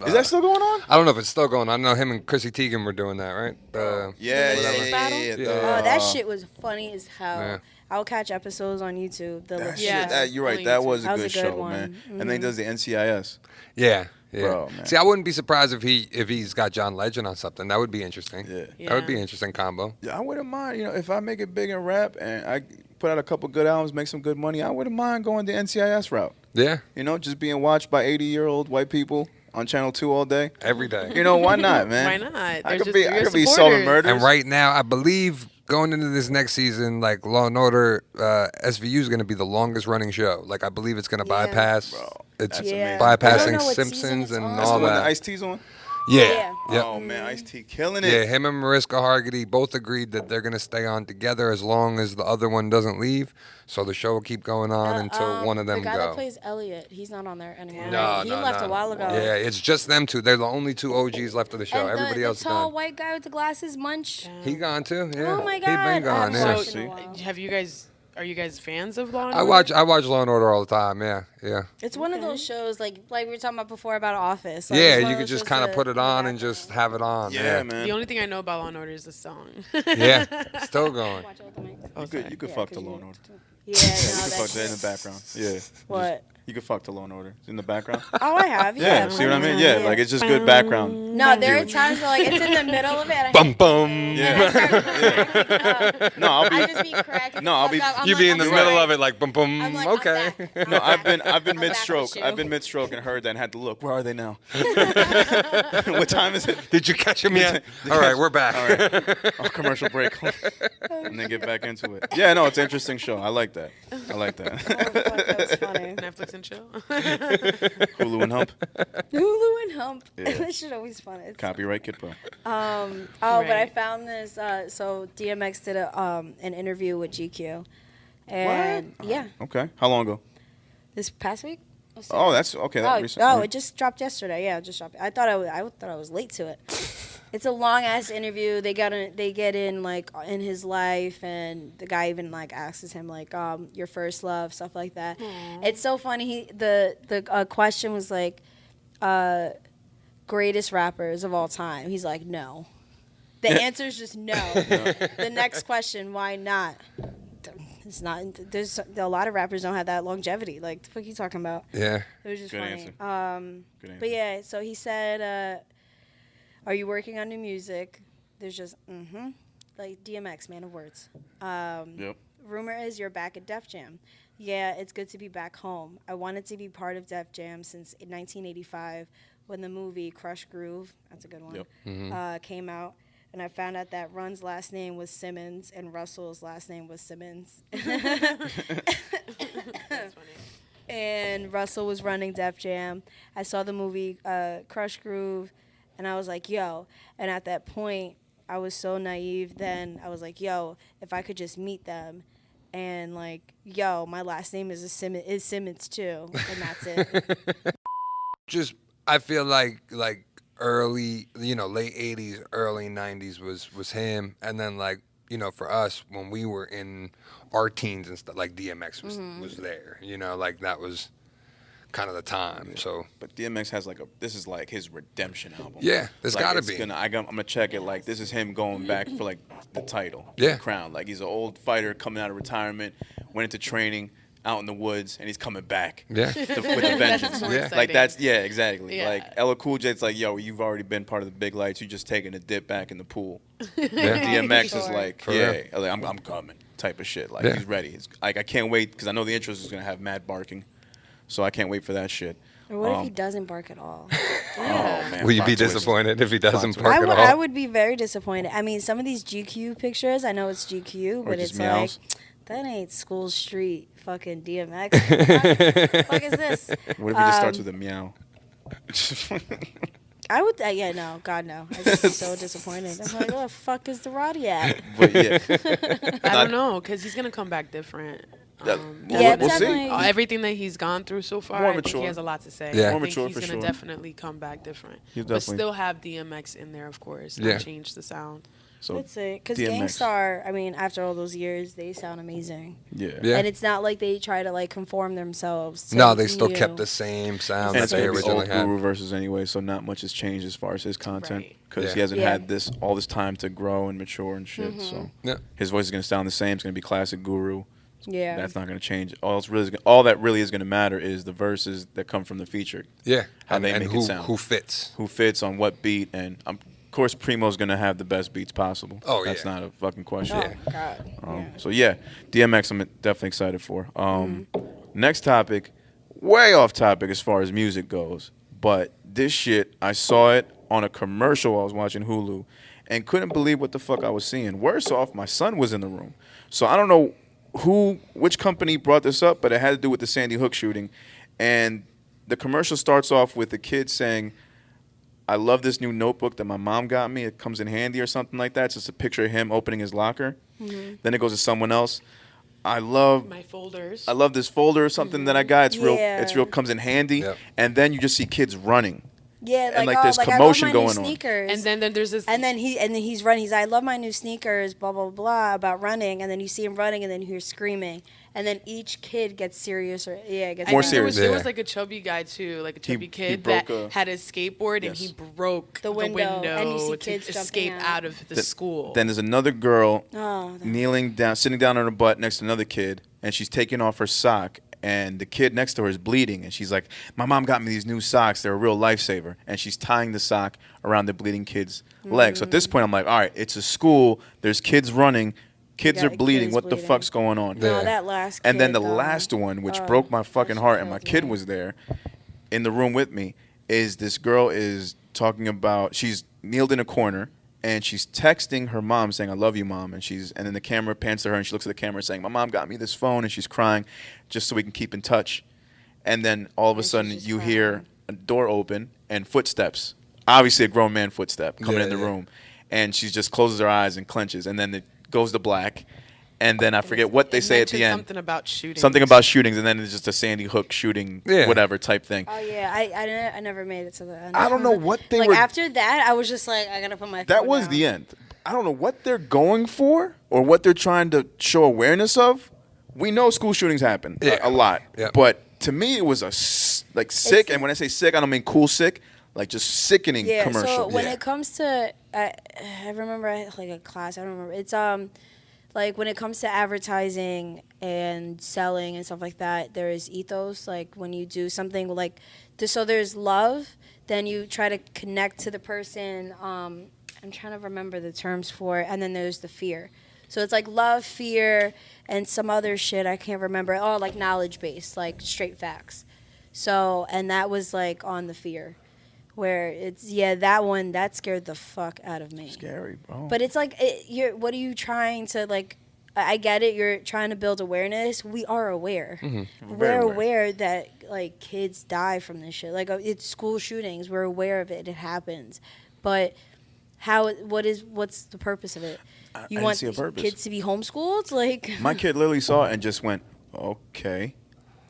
Is that still going on? I don't know if it's still going on. I know him and Chrissy Teigen were doing that, right? Yeah, The lip battle? Yeah. Oh, that shit was funny as hell. Yeah. I'll catch episodes on YouTube. The lip That Yeah. shit, sync. you're right. On That YouTube. was a That was good a good show, one. man. And then he does the NCIS. Yeah. Bro, man. See, I wouldn't be surprised if he's got John Legend on something. That would be interesting. Yeah. That would be an interesting combo. Yeah, I wouldn't mind. If I make it big in rap and I put out a couple good albums, make some good money, I wouldn't mind going the NCIS route. Yeah. Just being watched by 80-year-old white people on Channel 2 all day. Every day. Why not, man? Why not? I They're could just- be they're solving supporters. murders. And right now, I believe going into this next season, like Law and Order, SVU is going to be the longest running show. Like I believe it's going to Yeah. bypass. Bro, It's that's amazing. I don't bypassing know what season Simpsons it's and on. That's all the one that that. Ice-T's on? Yeah. Yep. Oh, man, Ice-T killing it. Yeah, him and Mariska Hargitay both agreed that they're going to stay on together as long as the other one doesn't leave. So the show will keep going on until one of them The guy go. that plays Elliot, he's not on there anymore. No, he no, left no. a while ago. Yeah, it's just them two. They're the only two OGs left of the show. And Everybody else the is tall gone. white guy with the glasses, Munch. He gone too. Yeah. Oh my He God, been I gone. haven't Yeah. watched in a while. Are you guys fans of Law and I Order? watch Law and Order all the time. Yeah, yeah. It's one of those shows like we were talking about before about Office. Like, Yeah, it's one you of could those just shows kind of that- put it on and just have it on. Yeah, Yeah, man. The only thing I know about Law and Order is the song. Yeah, still going. Watch it with the mic. Oh, You sorry. could Yeah, fuck 'cause to Law you- and Order. Yeah, You no, could fuck that's that in the background. Yeah. What? You could fuck to Law and Order. It's in the background. Oh, I have. Yeah, Yeah. see what I mean? plenty Yeah, times, like it's just good background. No, there are times where like it's in the middle of it. And I Bum bum. And Yeah. I start cracking up. No, I'll be. I just be cracking. No, I'll the be- fuck up. I'm You like, be in the I'm middle sorry. of it like bum bum. I'm like, Okay. I'm back. No, I've been I'm back mid-stroke. with I've you. been mid-stroke and heard that and had to look. Where are they now? What time is it? Did you catch him yet? All right, we're back. All right. Oh, commercial break. And then get back into it. Yeah, no, it's an interesting show. I like that. I like Oh, that. fuck, that was funny. Netflix and chill. Hulu and Hump. Hulu and Hump. Yeah. That shit always fun. It's Copyright Kid Pro. Oh, but I Right. found this. So DMX did an interview with GQ, and yeah, Okay. How long ago? this past week. Oh, that's okay. That's recent. Oh, it just dropped yesterday. Yeah, it just dropped. I thought I was late to it. It's a long ass interview. They get in like in his life, and the guy even like asks him like your first love, stuff like that. It's so funny. The question was like greatest rappers of all time. He's like no. The answer is just no. The next question, why not? It's not. There's a lot of rappers don't have that longevity. Like the fuck you talking about? Yeah. It was just Good funny. answer. Good answer. But yeah, so he said, "Are you working on new music?" There's just like DMX, man of words. Yep. Rumor is you're back at Def Jam. Yeah, it's good to be back home. I wanted to be part of Def Jam since 1985 when the movie Crush Groove, that's a good one, Yep. came out. And I found out that Run's last name was Simmons and Russell's last name was Simmons. That's funny. And Russell was running Def Jam. I saw the movie Crush Groove, and I was like, yo. And at that point, I was so naive then. I was like, yo, if I could just meet them. And like, yo, my last name is Simmons too. And that's it. Just I feel like early, late 80s, early 90s was him, and then like for us when we were in our teens and stuff, like DMX was there. Like that was kind of the time. So, But DMX has this is like his redemption album. yeah, there's Like, gotta it's be. I'm gonna check it. Like this is him going back for the title, Yeah. the crown. Like he's an old fighter coming out of retirement, went into training out in the woods, and he's coming back. Yeah. With a vengeance. more Yeah. exciting. Like that's exactly. Yeah. Like LL Cool J's like, yo, you've already been part of the big lights. You just taking a dip back in the pool. Yeah. DMX is Sure. like, For yeah, real. like, I'm coming type of shit. Like Yeah. he's ready. It's, like I can't wait because I know the intro is gonna have mad barking, so I can't wait for that shit. Or what if he doesn't bark at all? Oh man, Will you be plot twist. disappointed if he doesn't Plot bark I at would, all? I would be very disappointed. I mean, some of these GQ pictures, I know it's GQ, but just it's meows. like, that ain't School Street fucking DMX. What the fuck is this? What if he just starts with a meow? I would, yeah, no, God, no. I'd just be so disappointed. I'm like, where the fuck is the Roddy at? But yeah, I don't know, because he's gonna come back different. That- well, Yeah, we'll see. definitely. Everything that he's gone through so far, More I think mature. he has a lot to say. Yeah. I More think mature he's for gonna sure. definitely come back different, He'll but definitely- still have DMX in there, of course. Not Yeah. change the sound. So That's it. Because DMX. Gangstar, I mean, after all those years, they sound amazing. yeah. Yeah. And it's not like they try to like conform themselves. to No, they still you. kept the same sound And that it's they gonna be originally old had. Guru versus anyway, so not much has changed as far as his content Right. because Yeah. he hasn't Yeah. had all this time to grow and mature and shit. So Yeah. his voice is gonna sound the same. It's gonna be classic Guru. Yeah. That's not gonna change. All that really is gonna matter is the verses that come from the feature. Yeah. How and they and make who, it sound. who fits. Who fits on what beat, and of course Primo's gonna have the best beats possible. Oh, That's yeah. not a fucking question. Oh, God. Yeah. So yeah, DMX I'm definitely excited for. Next topic, way off topic as far as music goes, but this shit I saw it on a commercial while I was watching Hulu, and couldn't believe what the fuck I was seeing. Worse off, my son was in the room, so I don't know which company brought this up, but it had to do with the Sandy Hook shooting, and the commercial starts off with the kid saying, I love this new notebook that my mom got me. It comes in handy or something like that. It's just a picture of him opening his locker. Then it goes to someone else. I love My folders. this folder or something that I got. It's real. Yeah. It's real. Comes in handy. Yep. And then you just see kids running. Yeah, And, like, like, oh, there's like commotion I love my going on. new sneakers. and then there's this. And then he's running. He's like, I love my new sneakers, blah, blah, blah, about running. And then you see him running, and then you hear screaming. And then each kid gets serious. Gets More I think serious. There Yeah. was like a chubby guy too, like a He- chubby he kid broke that a- had a skateboard and Yes. he broke The window, and you see kids to jumping escape out. out of the school. Then there's another girl Oh, kneeling down, sitting down on her butt next to another kid, and she's taking off her sock. And the kid next to her is bleeding, and she's like, "My mom got me these new socks. They're a real lifesaver." And she's tying the sock around the bleeding kid's leg. So at this point, I'm like, "All right, it's a school. There's kids running. Kids got are bleeding. kids What the bleeding. fuck's going on?" no, Yeah. that last And then kid, the though. last one, which Oh, broke my fucking that heart, and my killed kid me. was there in the room with me, is this girl is talking about, she's kneeled in a corner, and she's texting her mom saying, "I love you, Mom." And then the camera pans to her, and she looks at the camera saying, "My mom got me this phone," and she's crying just so we can keep in touch. And then all of a And she's sudden just you crying. hear a door open and footsteps. Obviously a grown man footstep coming Yeah, in the yeah. room. And she just closes her eyes and clenches. And then it goes to black. And then I forget what they It say at the mentioned end. Something about shooting. Something about shootings, and then it's just a Sandy Hook shooting, Yeah. whatever type thing. Oh, yeah. I never made it to the end. I don't know what they like, were. after that, I was just like, I got to put my That phone was down. the end. I don't know what they're going for or what they're trying to show awareness of. We know school shootings happen Yeah. a lot, Yeah. but to me it was sick. And when I say sick, I don't mean cool sick, like just sickening Yeah, commercial. so when Yeah. it comes to, I remember I had like a class. I don't remember. It's like when it comes to advertising and selling and stuff like that, there is ethos. Like when you do something like, so there's love. Then you try to connect to the person. I'm trying to remember the terms for it. And then there's the fear. So it's like love, fear, and some other shit I can't remember. Oh, like knowledge based, like straight facts. So, and that was like on the fear, where it's, yeah, that one, that scared the fuck out of me. Scary, bro. But it's like, what are you trying to, like, I get it, you're trying to build awareness. We are aware. Very We're aware. aware that, like, kids die from this shit. Like, it's school shootings. We're aware of it. It happens. But what's the purpose of it? I You didn't want see a purpose. kids to be homeschooled? Like, My kid literally saw it and just went, okay.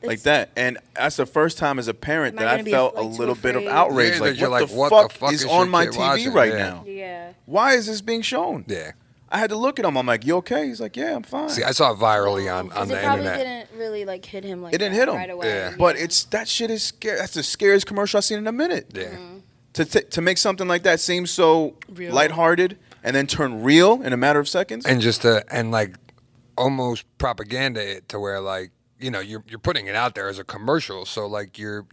Like It's- that. And that's the first time as a parent Am I that I gonna be, felt a like, too little bit of afraid? outrage. Yeah, like, that you're what, like, the, what fuck the fuck is is on your my kid TV watching? right Yeah. now? yeah. Why is this being shown? Yeah. I had to look at him. I'm like, you okay? He's like, yeah, I'm fine. See, I saw it virally on Because the it probably internet. didn't really like hit him like It didn't that hit him. right away. Yeah. But that shit is scary. That's the scariest commercial I've seen in a minute. Yeah. To make something like that seem so Real. lighthearted and then turn real in a matter of seconds. And just and like almost propaganda it to where like, you know, you're putting it out there as a commercial, so like you're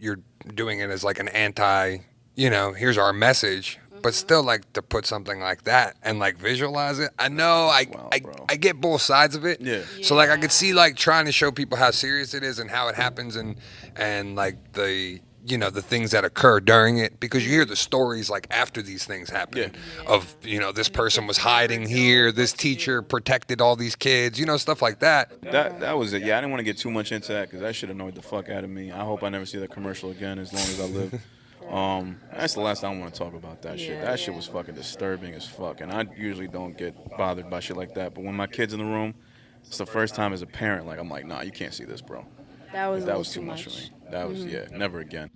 doing it as like an anti, you know, here's our message, but still like to put something like that and like visualize it. I know I get both sides of it. Yeah. So like I could see like trying to show people how serious it is and how it happens and like the, you know, the things that occur during it, because you hear the stories like after these things happen of, you know, this person was hiding here, this teacher protected all these kids, you know, stuff like that. That was it. Yeah, I didn't want to get too much into that because that shit annoyed the fuck out of me. I hope I never see that commercial again as long as I live. That's the last time I want to talk about that shit. That shit was fucking disturbing as fuck. And I usually don't get bothered by shit like that. But when my kid's in the room, it's the first time as a parent, like, I'm like, nah, you can't see this, bro. That was too much for me. That was, never again.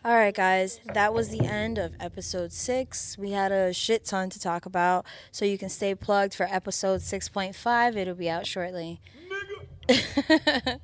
All right, guys, that was the end of episode 6. We had a shit ton to talk about, so you can stay plugged for episode 6.5. It'll be out shortly. Nigga.